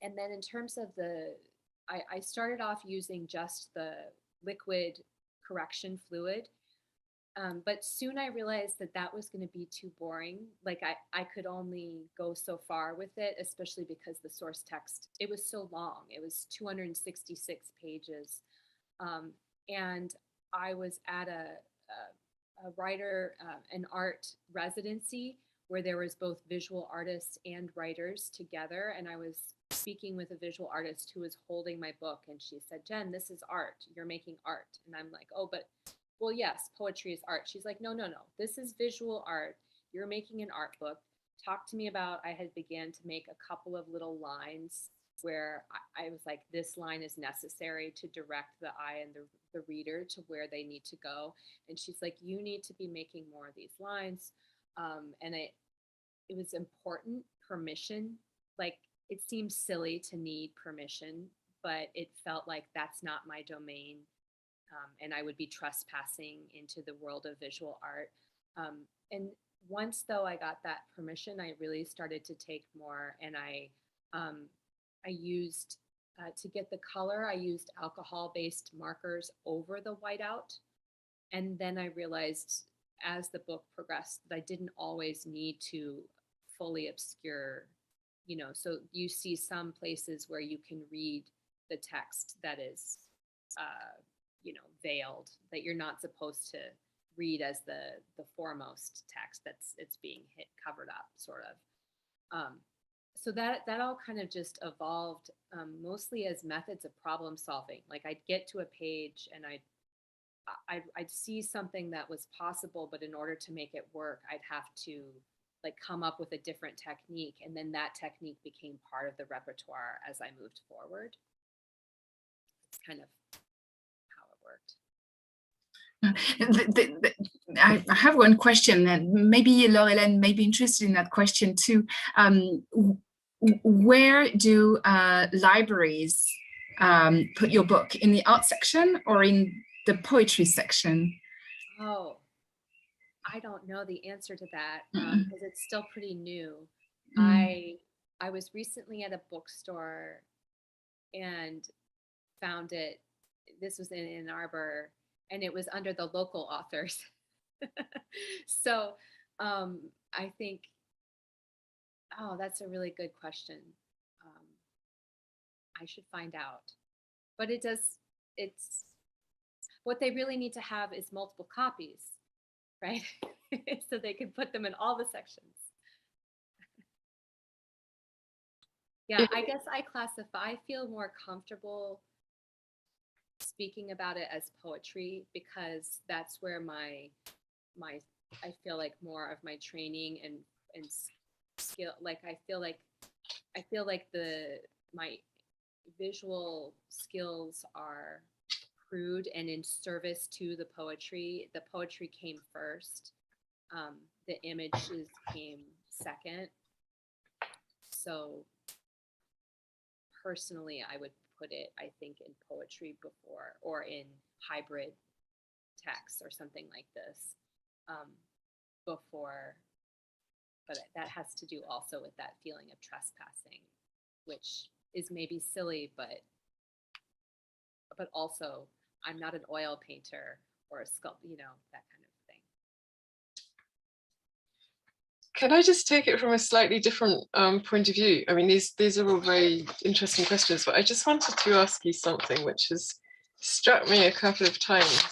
then in terms of I started off using just the liquid correction fluid, but soon I realized that was going to be too boring. Like I could only go so far with it, especially because the source text, it was so long. It was 266 pages. And I was at a writer, an art residency where there was both visual artists and writers together. And I was speaking with a visual artist who was holding my book. And she said, "Jen, this is art. You're making art." And I'm like, "Oh, but well, yes, poetry is art." She's like, no, this is visual art. You're making an art book. Talk to me about, I had began to make a couple of little lines where I was like, this line is necessary to direct the eye and the reader to where they need to go. And she's like, you need to be making more of these lines. And it was important, permission. Like, it seems silly to need permission, but it felt like that's not my domain. And I would be trespassing into the world of visual art. And once though I got that permission, I really started to take more, and I used, to get the color, I used alcohol-based markers over the whiteout. And then I realized as the book progressed that I didn't always need to fully obscure, so you see some places where you can read the text that is, veiled, that you're not supposed to read as the foremost text it's being covered up, sort of. So that all kind of just evolved, mostly as methods of problem solving. Like, I'd get to a page and I'd see something that was possible, but in order to make it work, I'd have to like come up with a different technique, and then that technique became part of the repertoire as I moved forward. It's kind of I have one question, and maybe Laure-Hélène may be interested in that question too. Where do libraries put your book? In the art section or in the poetry section? Oh, I don't know the answer to that Mm-mm. because it's still pretty new. Mm. I was recently at a bookstore and found it. This was in Ann Arbor, and it was under the local authors. So I think, oh, that's a really good question. Um, I should find out. But it's what they really need to have is multiple copies, right? So they can put them in all the sections. Yeah, I guess I feel more comfortable speaking about it as poetry because that's where my I feel like more of my training and skill, like I feel like the my visual skills are crude and in service to the poetry. The poetry came first. The images came second. So personally, I would put it, I think, in poetry before or in hybrid text or something like this before. But that has to do also with that feeling of trespassing, which is maybe silly, but also I'm not an oil painter or a sculptor, that kind of thing. Can I just take it from a slightly different point of view? I mean, these are all very interesting questions, but I just wanted to ask you something which has struck me a couple of times.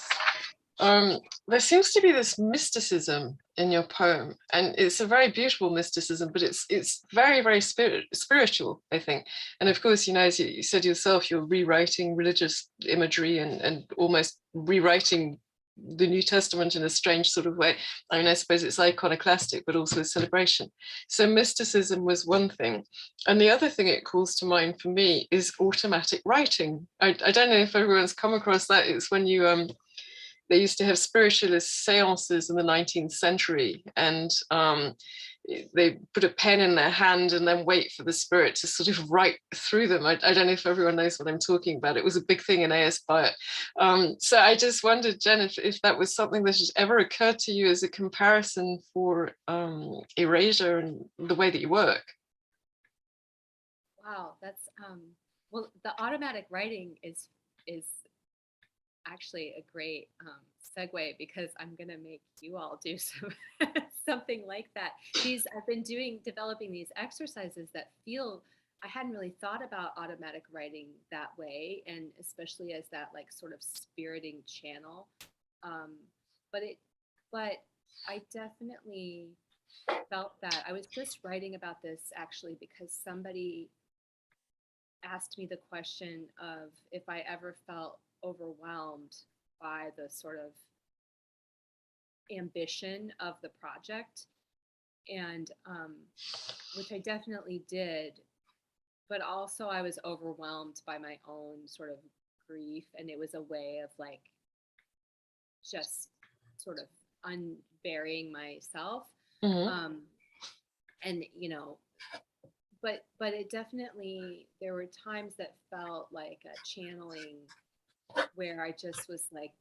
There seems to be this mysticism in your poem, and it's a very beautiful mysticism, but it's very, very spiritual, I think. And of course, as you said yourself, you're rewriting religious imagery and almost rewriting the New Testament in a strange sort of way. I mean, I suppose it's iconoclastic, but also a celebration. So mysticism was one thing. And the other thing it calls to mind for me is automatic writing. I don't know if everyone's come across that. It's when they used to have spiritualist seances in the 19th century, and they put a pen in their hand and then wait for the spirit to sort of write through them. I don't know if everyone knows what I'm talking about. It was a big thing in AS Bio. So I just wondered, Jen, if that was something that had ever occurred to you as a comparison for erasure and the way that you work. Wow, that's well, the automatic writing is actually a great segue because I'm gonna make you all do something like that. I've been developing these exercises that feel, I hadn't really thought about automatic writing that way, and especially as that like sort of spiriting channel. But I definitely felt that. I was just writing about this actually because somebody asked me the question of if I ever felt overwhelmed by the sort of ambition of the project, and which I definitely did, but also I was overwhelmed by my own sort of grief, and it was a way of like just sort of unburying myself. Mm-hmm. And but it definitely, there were times that felt like a channeling where I just was like,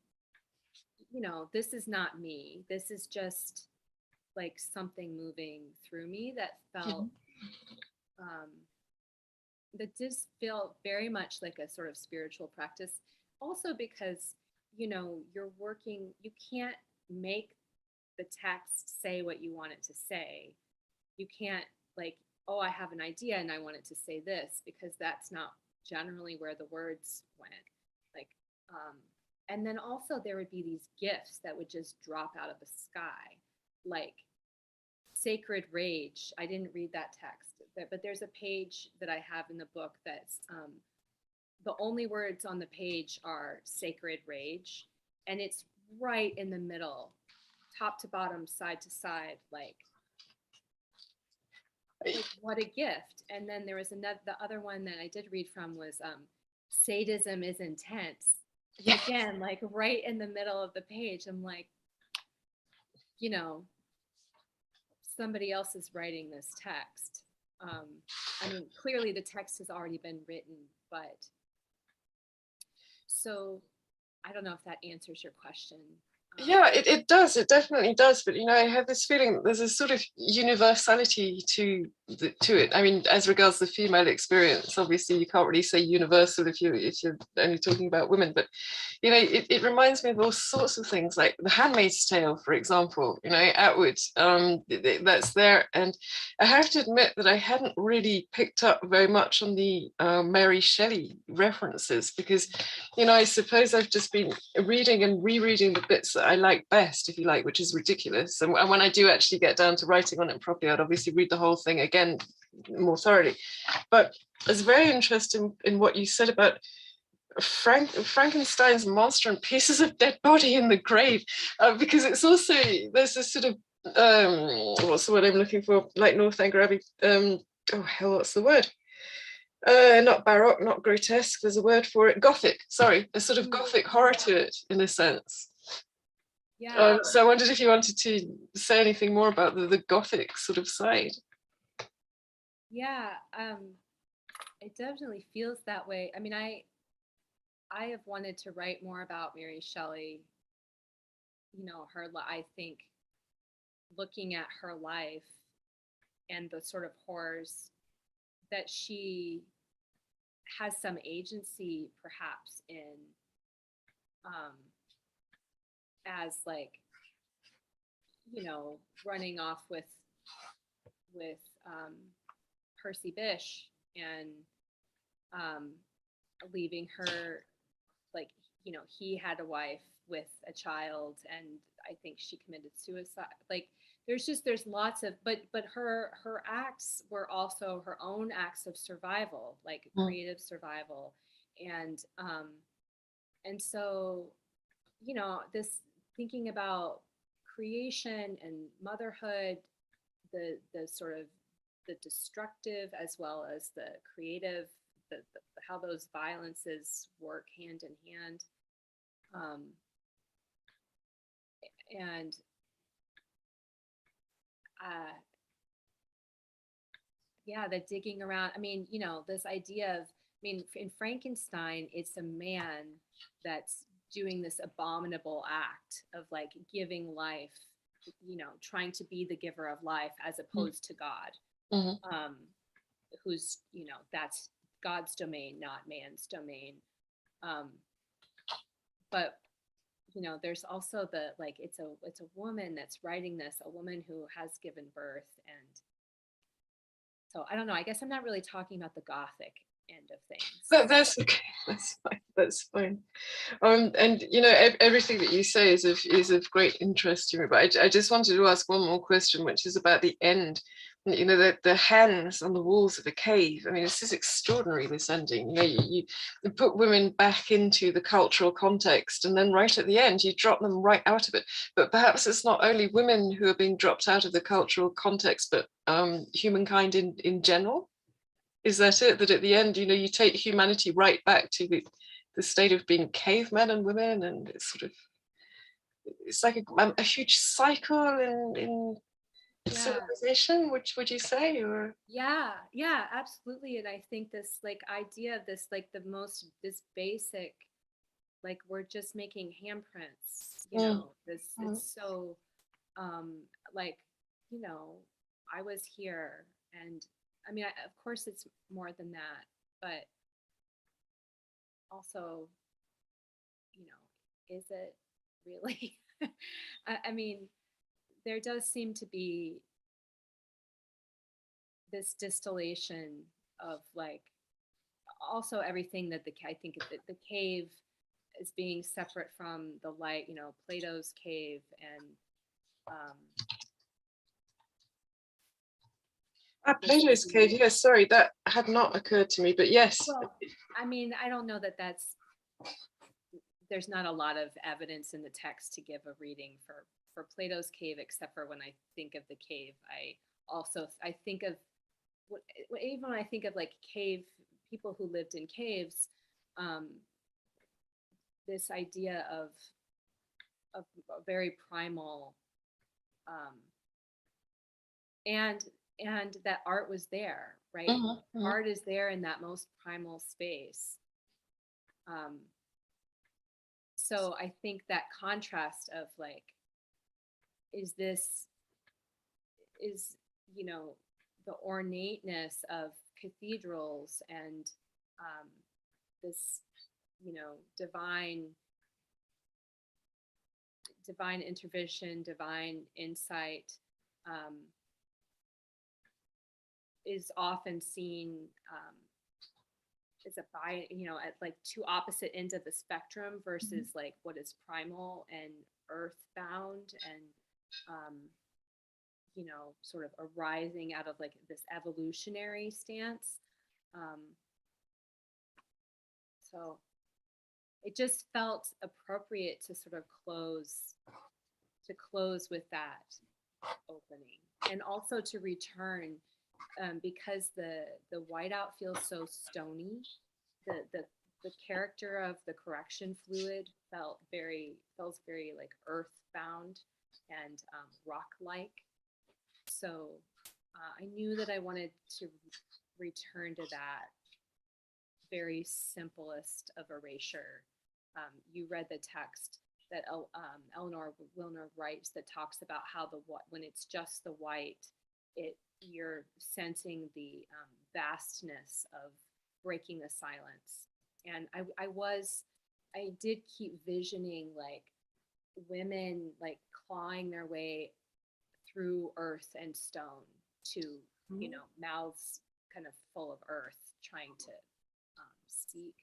this is not me. This is just like something moving through me that felt, that just felt very much like a sort of spiritual practice. Also because, you're working, you can't make the text say what you want it to say. You can't like, oh, I have an idea and I want it to say this, because that's not generally where the words went. Like, and then also there would be these gifts that would just drop out of the sky, like sacred rage. I didn't read that text, but there's a page that I have in the book that's the only words on the page are sacred rage, and it's right in the middle, top to bottom, side to side, like what a gift. And then there was the other one that I did read from was sadism is intense. Yes. Again, like right in the middle of the page. I'm like, somebody else is writing this text. I mean, clearly the text has already been written, but so I don't know if that answers your question. Yeah, it does. It definitely does. But I have this feeling that there's a sort of universality to it. I mean, as regards the female experience, obviously you can't really say universal if you're only talking about women. But it reminds me of all sorts of things, like The Handmaid's Tale, for example. Atwood, that's there, and I have to admit that I hadn't really picked up very much on the Mary Shelley references, because I suppose I've just been reading and rereading the bits that I like best, if you like, which is ridiculous. And when I do actually get down to writing on it properly, I'd obviously read the whole thing again more thoroughly. But I was very interested in what you said about Frankenstein's monster and pieces of dead body in the grave, because it's also, there's this sort of, what's the word I'm looking for? Like Northanger Abbey, oh hell, what's the word? Not baroque, not grotesque, there's a word for it, Gothic, sorry, a sort of Gothic horror to it, in a sense. Yeah. So I wondered if you wanted to say anything more about the Gothic sort of side. Yeah, it definitely feels that way. I mean, I have wanted to write more about Mary Shelley, I think looking at her life and the sort of horrors that she has some agency perhaps in, as like, running off with Percy Bysshe and leaving her, like, he had a wife with a child, and I think she committed suicide. Like, there's lots of, but her acts were also her own acts of survival, like creative survival. And so, this thinking about creation and motherhood, the sort of the destructive as well as the creative, the how those violences work hand in hand, and the digging around. I mean, this idea of, in Frankenstein, it's a man that's doing this abominable act of like giving life, trying to be the giver of life as opposed to God, who's, that's God's domain, not man's domain. But there's also the, like, it's a woman that's writing this, a woman who has given birth. And so I don't know, I guess I'm not really talking about the Gothic end of things. That's okay. That's fine. And everything that you say is of great interest to me. But I just wanted to ask one more question, which is about the end. The hands on the walls of a cave. I mean, this is extraordinary, this ending. You put women back into the cultural context, and then right at the end, you drop them right out of it. But perhaps it's not only women who are being dropped out of the cultural context, but humankind in general. Is that it? That at the end, you take humanity right back to the state of being cavemen and women, and it's like a huge cycle in civilization. Which would you say? Or yeah, absolutely. And I think this like idea of this, like this basic, like, we're just making handprints, it's so like, I was here. And I mean, of course it's more than that, but also, is it really? I mean, there does seem to be this distillation of, like, also everything that I think the cave is being separate from the light, Plato's cave, and Plato's cave. Yes, sorry, that had not occurred to me, but yes. Well, I mean, I don't know that there's not a lot of evidence in the text to give a reading for Plato's cave, except for when I think of the cave, I think of, even when I think of like cave people who lived in caves, this idea of a very primal, and that art was there, right? Art is there in that most primal space. so I think that contrast of like, is you know, the ornateness of cathedrals and this, you know, divine intervention, divine insight, is often seen as you know, at like two opposite ends of the spectrum versus like what is primal and earthbound and you know, sort of arising out of like this evolutionary stance. So it just felt appropriate to sort of close with that opening, and also to return because the whiteout feels so stony. The character of the correction fluid feels very like earthbound and rock-like. So I knew that I wanted to return to that very simplest of erasure. You read the text that Eleanor Wilner writes that talks about how when it's just the white, you're sensing the vastness of breaking the silence. And I did keep visioning like women like clawing their way through earth and stone to, you know, mouths kind of full of earth, trying to speak.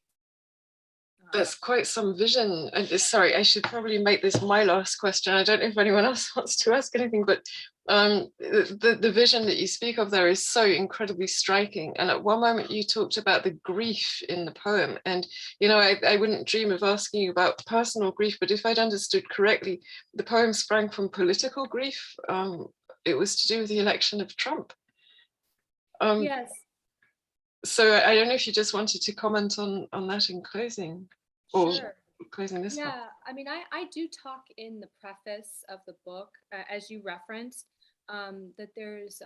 That's quite some vision. And sorry, I should probably make this my last question. I don't know if anyone else wants to ask anything, but the vision that you speak of there is so incredibly striking. And at one moment you talked about the grief in the poem. And, you know, I wouldn't dream of asking you about personal grief, but if I'd understood correctly, the poem sprang from political grief. It was to do with the election of Trump. Yes. So I don't know if you just wanted to comment on that in closing, or Sure. closing this one. Yeah, I mean, I do talk in the preface of the book, as you referenced, that there's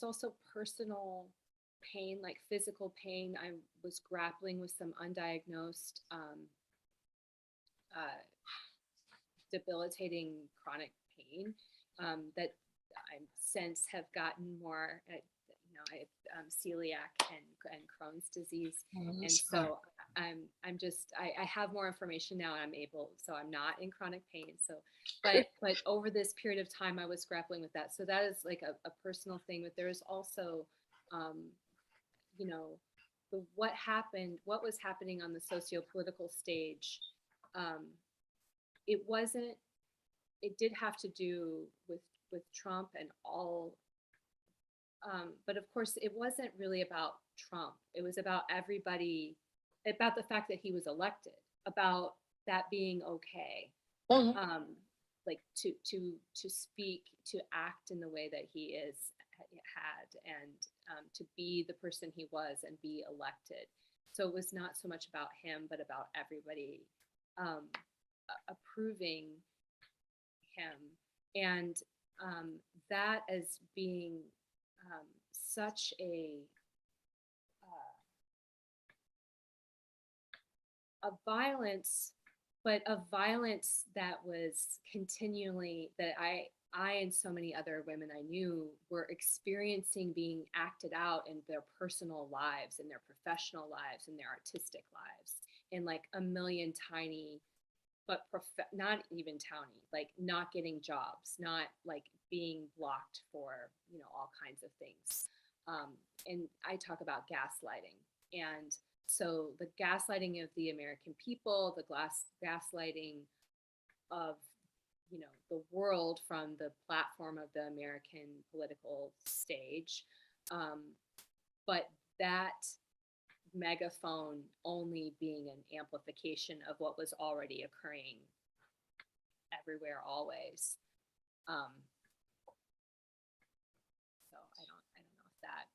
also personal pain, like physical pain. I was grappling with some undiagnosed, debilitating chronic pain that I sense have gotten more. You know, I have celiac and Crohn's disease, and so I have more information now, and I'm not in chronic pain. So, but over this period of time, I was grappling with that. So that is like a personal thing. But there is also, you know, what was happening on the socio-political stage. It did have to do with Trump and all. But of course, it wasn't really about Trump. It was about everybody, about the fact that he was elected, about that being okay, like to speak, to act in the way that he had, and to be the person he was and be elected. So it was not so much about him, but about everybody approving him, and that as being such a violence, but a violence that was continually, that I and so many other women I knew were experiencing being acted out in their personal lives, in their professional lives, in their artistic lives, in like a million tiny, but not even tiny, like not getting jobs, not like being blocked for, you know, all kinds of things. And I talk about gaslighting. And so the gaslighting of the American people, the gaslighting of, you know, the world from the platform of the American political stage. But that megaphone only being an amplification of what was already occurring everywhere, always. So I don't know if that,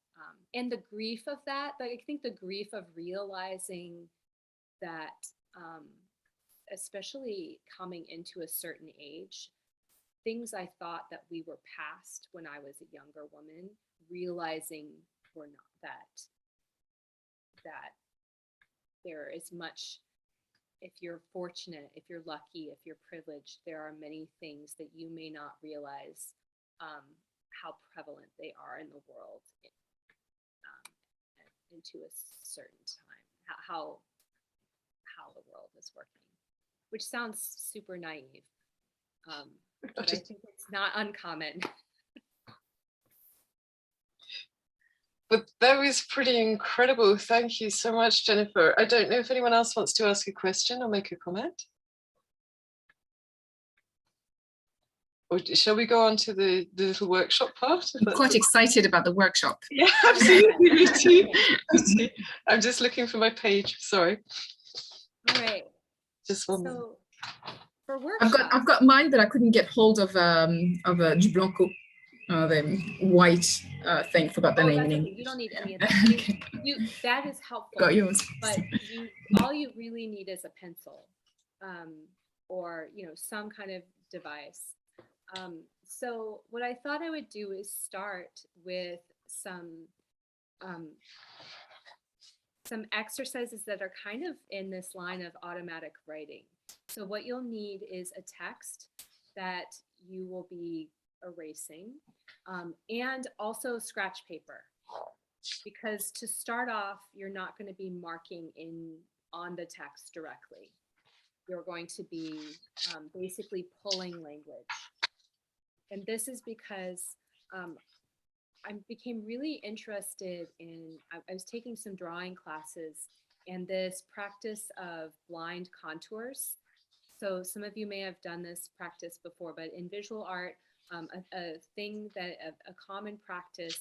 and the grief of that, like, I think the grief of realizing that, especially coming into a certain age, things I thought that we were past when I was a younger woman, realizing we're not, that there is much if you're fortunate, if you're lucky, if you're privileged, there are many things that you may not realize how prevalent they are in the world into a certain time, how the world is working, which sounds super naive, but I think it's not uncommon. But that was pretty incredible. Thank you so much, Jennifer. I don't know if anyone else wants to ask a question or make a comment. Or shall we go on to the little workshop part? I'm quite excited about the workshop. Yeah, absolutely. Me too. I'm just looking for my page. Sorry. All right. Just one minute. So for workshop, I've got mine, but I couldn't get hold of du blanco, the white thing. Forgot the name. That's okay. You don't need any of that. I mean, Okay. that is helpful. Got yours. But all you really need is a pencil, or some kind of device. So what I thought I would do is start with some exercises that are kind of in this line of automatic writing. So what you'll need is a text that you will be erasing, and also scratch paper, because to start off, you're not going to be marking on the text directly. You're going to be basically pulling language. And this is because I became really interested in, I was taking some drawing classes and this practice of blind contours. So some of you may have done this practice before, but in visual art, a common practice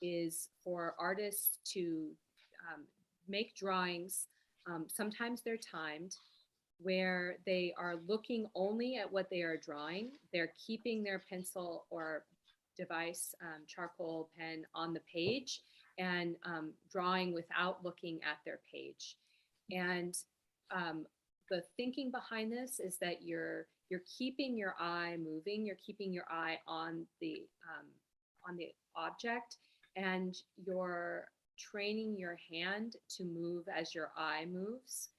is for artists to make drawings. Sometimes they're timed, where they are looking only at what they are drawing. They're keeping their pencil or device, charcoal pen on the page, and drawing without looking at their page. And the thinking behind this is that you're keeping your eye moving, you're keeping your eye on the object, and you're training your hand to move as your eye moves.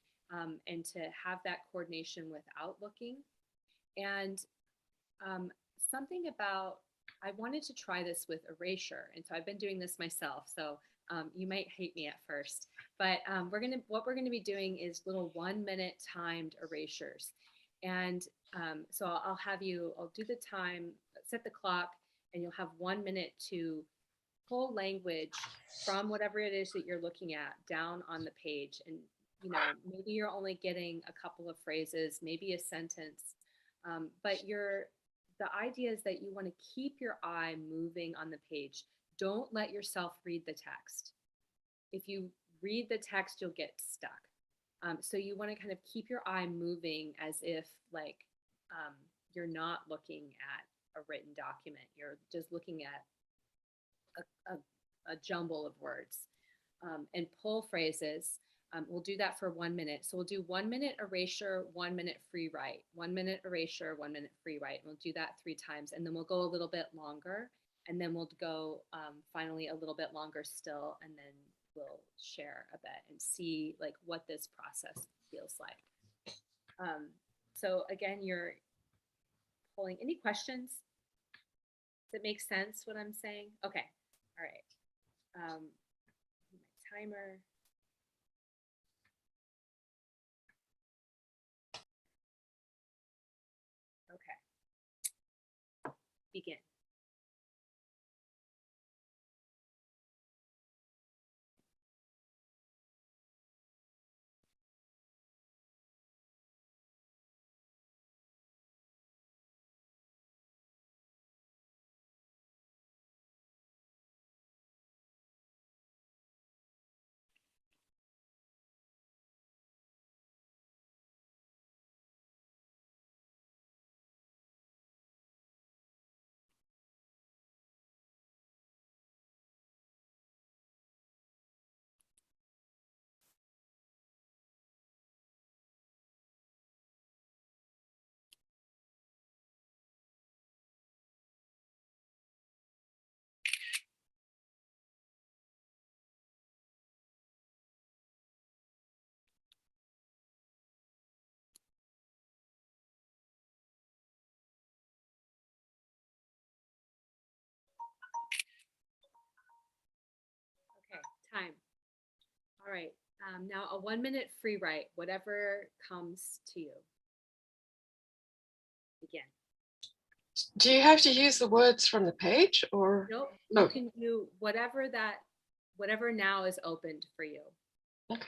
And to have that coordination without looking. And something about, I wanted to try this with erasure. And so I've been doing this myself. So you might hate me at first, but what we're gonna be doing is little 1-minute timed erasures. And so I'll do the time, set the clock, and you'll have 1 minute to pull language from whatever it is that you're looking at down on the page. And maybe you're only getting a couple of phrases, maybe a sentence, but the idea is that you want to keep your eye moving on the page. Don't let yourself read the text. If you read the text, you'll get stuck. So you want to kind of keep your eye moving as if you're not looking at a written document. You're just looking at a jumble of words, and pull phrases. We'll do that for 1 minute. So we'll do 1 minute erasure, 1 minute free write, 1 minute erasure, 1 minute free write. We'll do that 3 times, and then we'll go a little bit longer, and then we'll go finally a little bit longer still, and then we'll share a bit and see what this process feels like. So again, you're pulling. Any questions? Does it make sense what I'm saying? Okay. All right. My timer. Okay. Begin. All right. Now a 1-minute free write, whatever comes to you. Begin. Do you have to use the words from the page or? Nope. No. You can do whatever now is opened for you. Okay.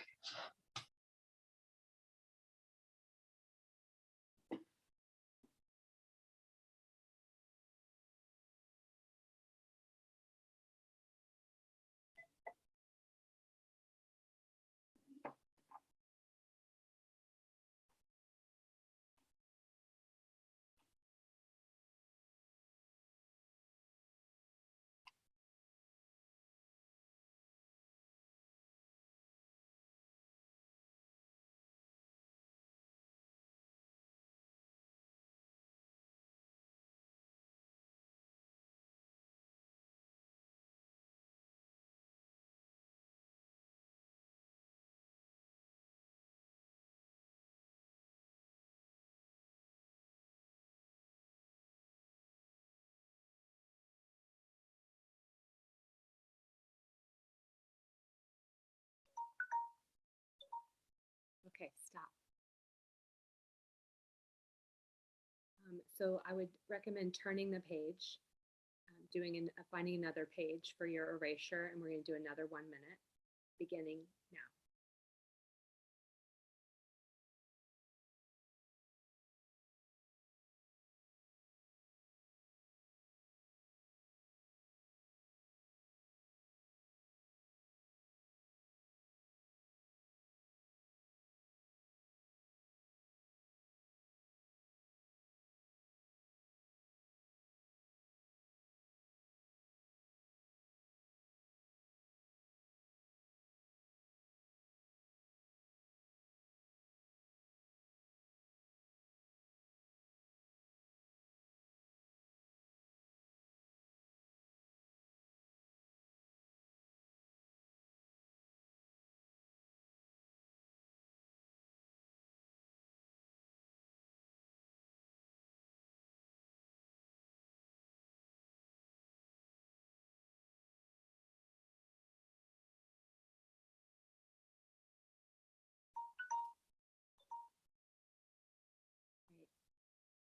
Okay, stop. So I would recommend turning the page, finding another page for your erasure, and we're going to do another 1 minute, beginning now.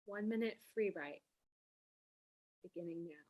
Right. 1 minute free write, beginning now.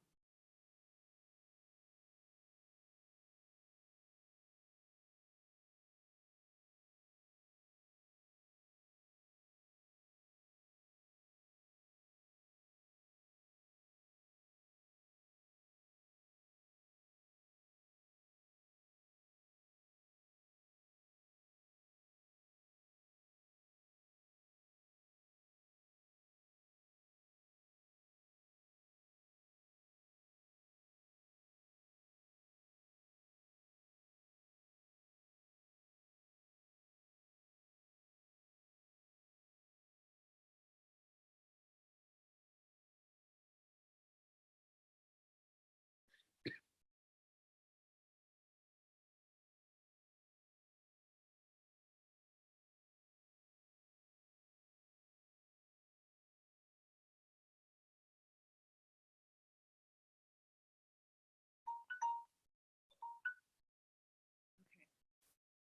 Okay.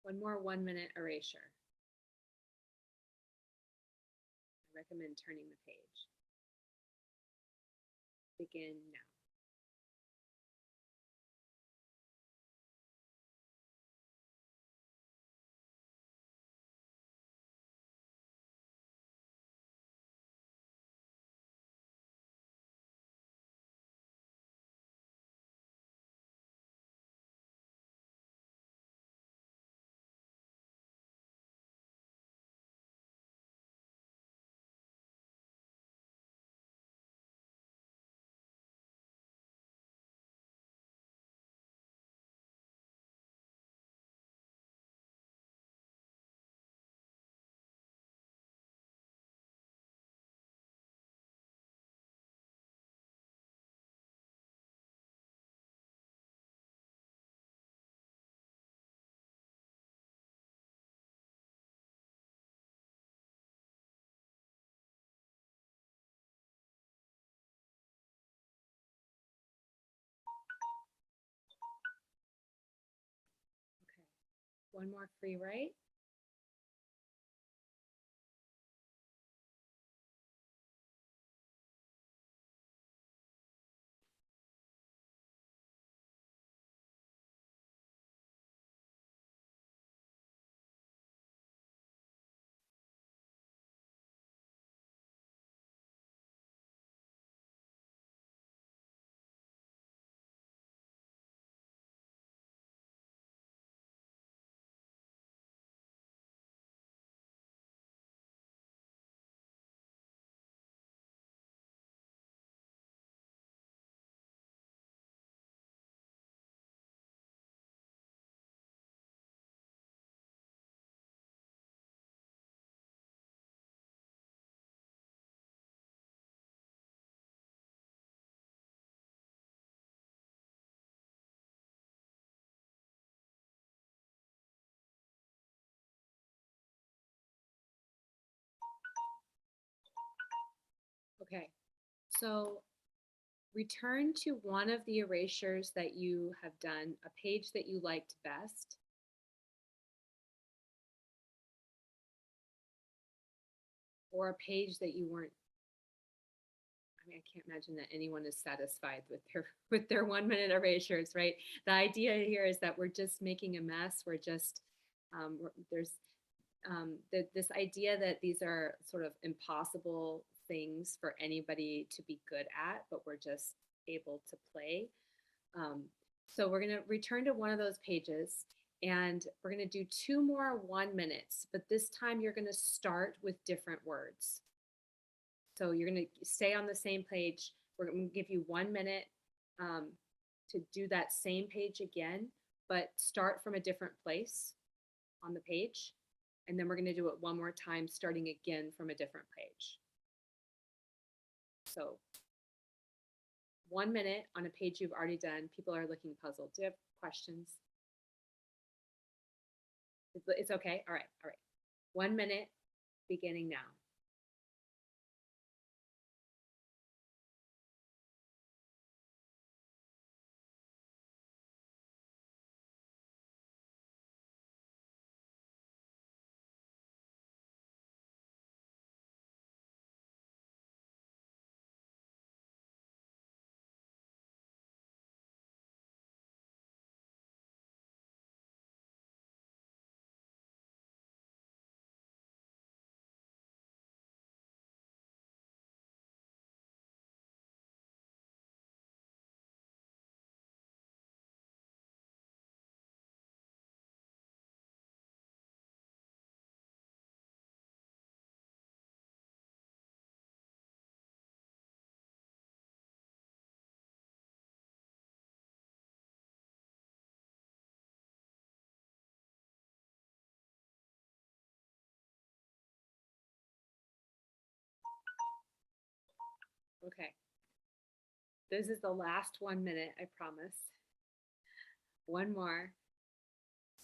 One more 1 minute erasure. I recommend turning the page. Begin now. one more free write. Okay, so return to one of the erasures that you have done, a page that you liked best. Or a page that you weren't, I mean, I can't imagine that anyone is satisfied with their 1 minute erasures, right? The idea here is that we're just making a mess. We're just, there's this idea that these are sort of impossible things for anybody to be good at, but we're just able to play. So we're going to return to one of those pages and we're going to do 2 more 1 minutes, but this time you're going to start with different words. So you're going to stay on the same page. We're going to give you 1 minute to do that same page again, but start from a different place on the page. And then we're going to do it one more time, starting again from a different page. So 1 minute on a page you've already done. People are looking puzzled. Do you have questions? It's okay. All right. All right. 1 minute beginning now. Okay. This is the last 1 minute, I promise. One more.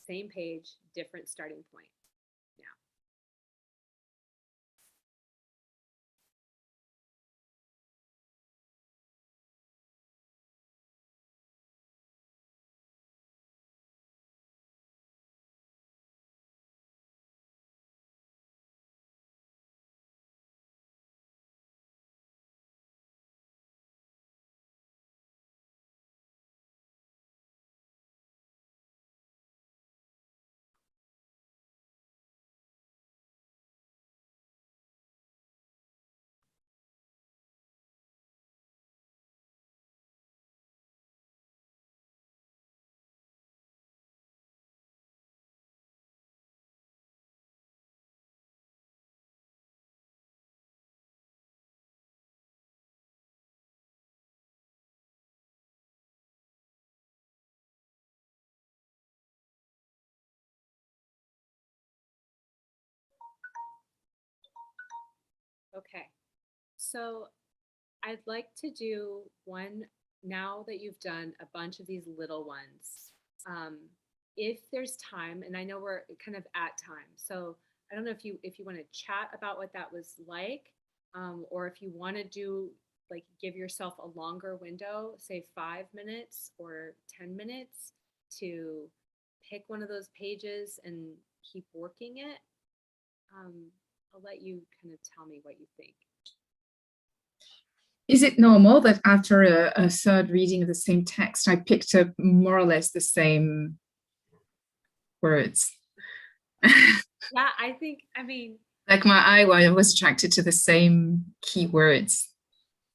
Same page, different starting point. Now. Okay. So I'd like to do one now that you've done a bunch of these little ones. Um, if there's time, and I know we're kind of at time, so I don't know if you want to chat about what that was like, or if you want to do like give yourself a longer window, say 5 minutes or 10 minutes to pick one of those pages and keep working it. I'll let you kind of tell me what you think. Is it normal that after a third reading of the same text, I picked up more or less the same words? Yeah, I mean, like my eye was attracted to the same keywords.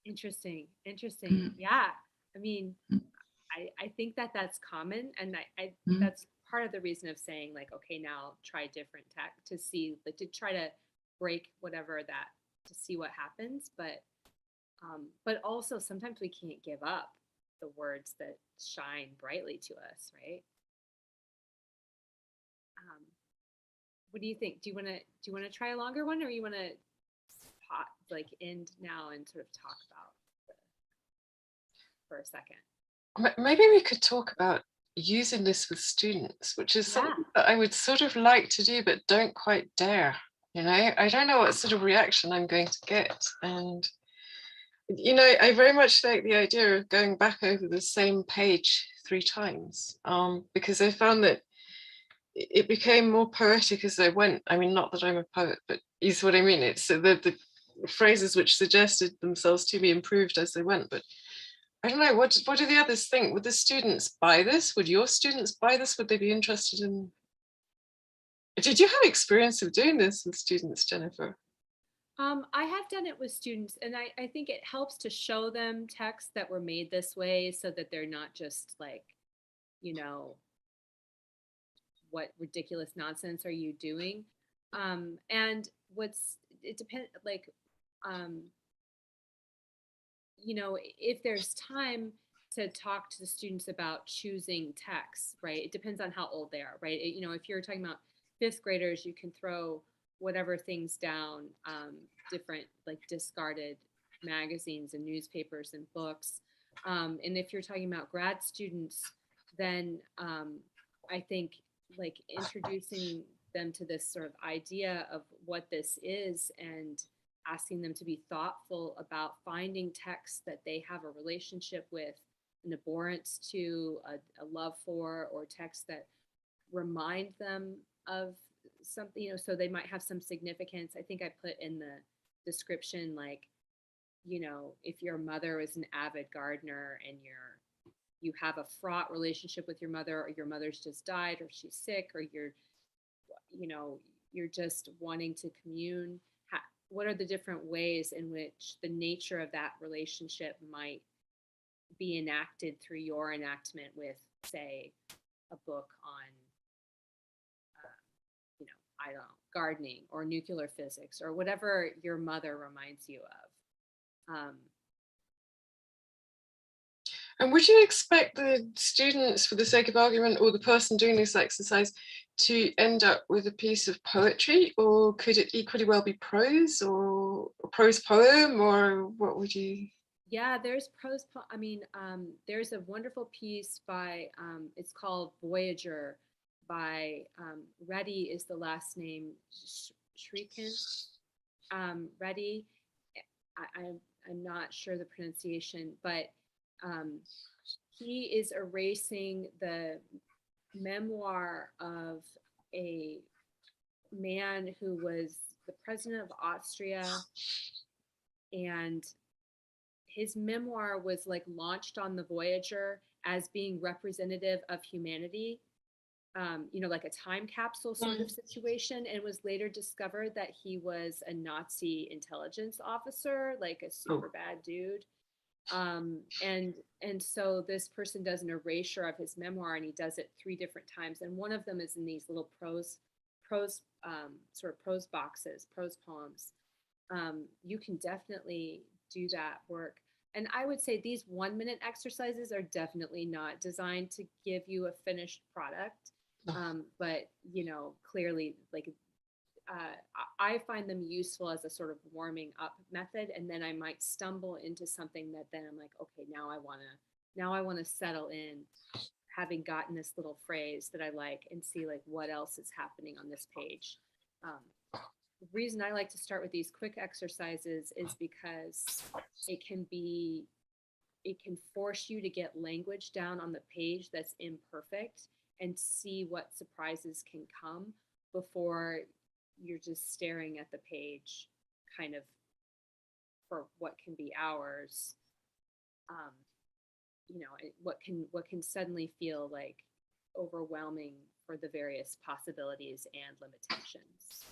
Interesting. Mm. Yeah. I mean, I think that that's common, and I that's part of the reason of saying like, okay, now try different tech to see, like, to try to break whatever that, to see what happens. But also sometimes we can't give up the words that shine brightly to us, right? What do you think? Do you want to try a longer one, or you want to like end now and sort of talk about for a second? Maybe we could talk about using this with students, which is something that I would sort of like to do, but don't quite dare. You know, I don't know what sort of reaction I'm going to get. And, you know, I very much like the idea of going back over the same page 3 times, because I found that it became more poetic as I went. I mean, not that I'm a poet, but you see what I mean. It's the phrases which suggested themselves to me improved as they went. But I don't know, what do the others think? Would the students buy this? Would your students buy this? Would they be interested in? Did you have experience of doing this with students, Jennifer? I have done it with students, and I think it helps to show them texts that were made this way so that they're not just like, you know, what ridiculous nonsense are you doing? And it depends, like, you know, if there's time to talk to the students about choosing texts, right? It depends on how old they are, right? You know, if you're talking about 5th graders, you can throw whatever things down, different like discarded magazines and newspapers and books. And if you're talking about grad students, then I think like introducing them to this sort of idea of what this is and asking them to be thoughtful about finding texts that they have a relationship with, an abhorrence to, a love for, or texts that remind them of something, you know, so they might have some significance. I think I put in the description, like, you know, if your mother is an avid gardener and you have a fraught relationship with your mother, or your mother's just died, or she's sick, or you know, you're just wanting to commune, what are the different ways in which the nature of that relationship might be enacted through your enactment with, say, a book on, you know, I don't know, gardening or nuclear physics or whatever your mother reminds you of. And would you expect the students, for the sake of argument, or the person doing this exercise, to end up with a piece of poetry, or could it equally well be prose or a prose poem, or what would you? Yeah, there's prose. I mean, there's a wonderful piece by, it's called Voyager by, Reddy is the last name, Shrikant. Reddy, I'm not sure the pronunciation, but he is erasing the memoir of a man who was the president of Austria, and his memoir was like launched on the Voyager as being representative of humanity, you know, like a time capsule sort of situation, and was later discovered that he was a Nazi intelligence officer, like a super bad dude. And so this person does an erasure of his memoir, and he does it 3 different times, and one of them is in these little prose sort of prose boxes, prose poems. You can definitely do that work. And I would say these 1-minute exercises are definitely not designed to give you a finished product. But, you know, clearly, like, I find them useful as a sort of warming up method. And then I might stumble into something that then I'm like, okay, now I want to settle in, having gotten this little phrase that I like, and see like what else is happening on this page. The reason I like to start with these quick exercises is because it can be it can force you to get language down on the page that's imperfect and see what surprises can come before you're just staring at the page kind of for what can be hours. You know, what can suddenly feel like overwhelming for the various possibilities and limitations.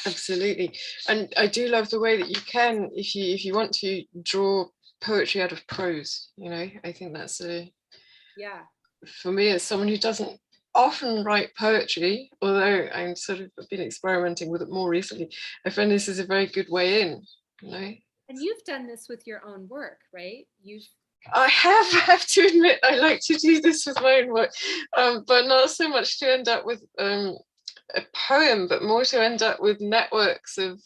Absolutely. And I do love the way that you can, if you want to, draw poetry out of prose, you know. I think that's Yeah. For me, as someone who doesn't often write poetry, although I'm sort of been experimenting with it more recently, I find this is a very good way in, you know. And you've done this with your own work, right? I have to admit, I like to do this with my own work, but not so much to end up with a poem, but more to end up with networks of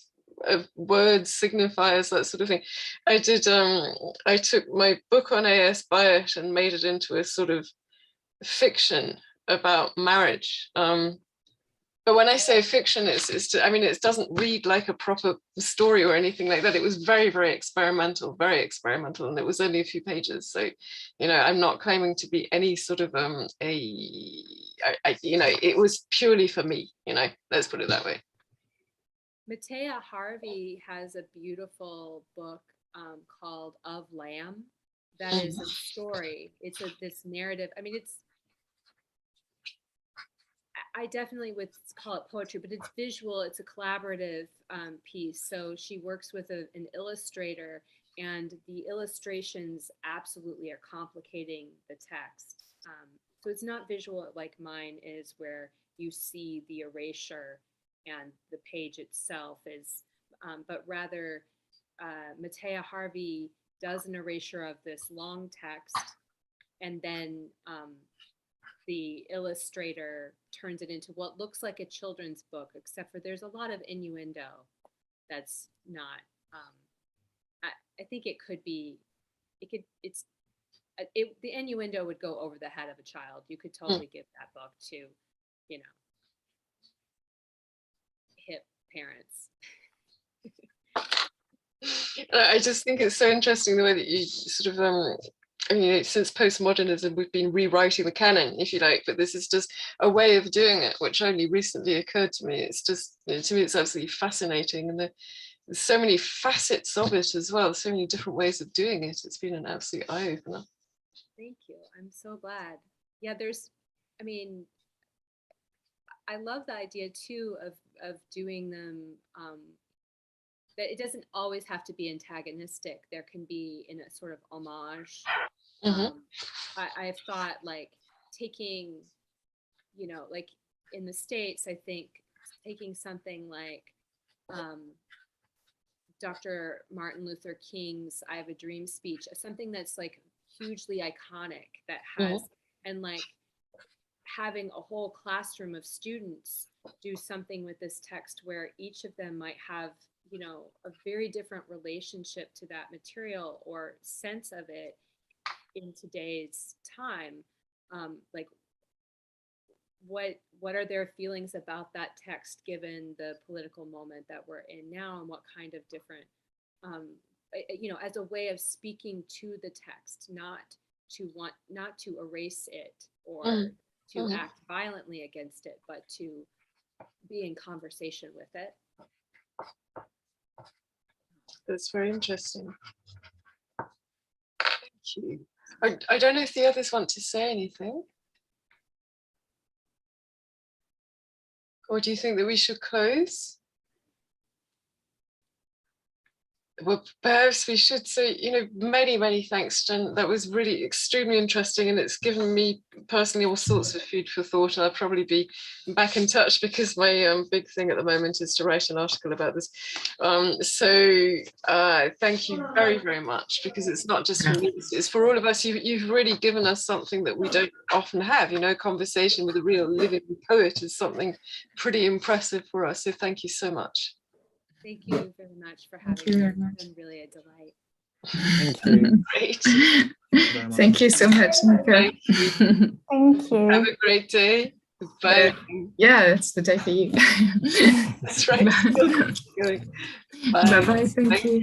words, signifiers, that sort of thing. I took my book on A.S. Byatt and made it into a sort of fiction about marriage. But when I say fiction, I mean, it doesn't read like a proper story or anything like that. It was very, very experimental, and it was only a few pages. So, you know, I'm not claiming to be any sort of you know, it was purely for me, you know, let's put it that way. Matea Harvey has a beautiful book called Of Lamb. That is a story. It's this narrative. I mean, I definitely would call it poetry, but it's visual. It's a collaborative piece. So she works with an illustrator, and the illustrations absolutely are complicating the text. So it's not visual like mine is, where you see the erasure and the page itself is, but rather Matea Harvey does an erasure of this long text, and then the illustrator turns it into what looks like a children's book, except for there's a lot of innuendo that's not, I think it could be, the innuendo would go over the head of a child. You could totally give that book to, you know, hip parents. I just think it's so interesting the way that you sort of, I mean, since postmodernism, we've been rewriting the canon, if you like, but this is just a way of doing it, which only recently occurred to me. It's just, you know, to me, it's absolutely fascinating. And there's so many facets of it as well, so many different ways of doing it. It's been an absolute eye-opener. Thank you. I'm so glad. Yeah, I mean, I love the idea too of doing them, that it doesn't always have to be antagonistic. There can be in a sort of homage. I've thought like taking, you know, like in the States, I think taking something like Dr. Martin Luther King's I Have a Dream speech, something that's like hugely iconic, that has, and like having a whole classroom of students do something with this text where each of them might have, you know, a very different relationship to that material or sense of it in today's time. Like what are their feelings about that text given the political moment that we're in now, and what kind of different, you know, as a way of speaking to the text, not to erase it or to act violently against it, but to be in conversation with it. That's very interesting. Thank you. I don't know if the others want to say anything. Or do you think that we should close? Well, perhaps we should say, you know, many, many thanks, Jen. That was really extremely interesting, and it's given me personally all sorts of food for thought. I'll probably be back in touch because my big thing at the moment is to write an article about this. So thank you very, very much, because it's not just for me, it's for all of us. You've really given us something that we don't often have, you know, conversation with a real living poet is something pretty impressive for us. So thank you so much. Thank you very much for having me. It's been really a delight. Thank you. Great. Thank you so much, Nika. Thank you. Thank you. Have a great day. Bye. Yeah, it's the day for you. That's right. Bye. Bye. Bye-bye. Thank you.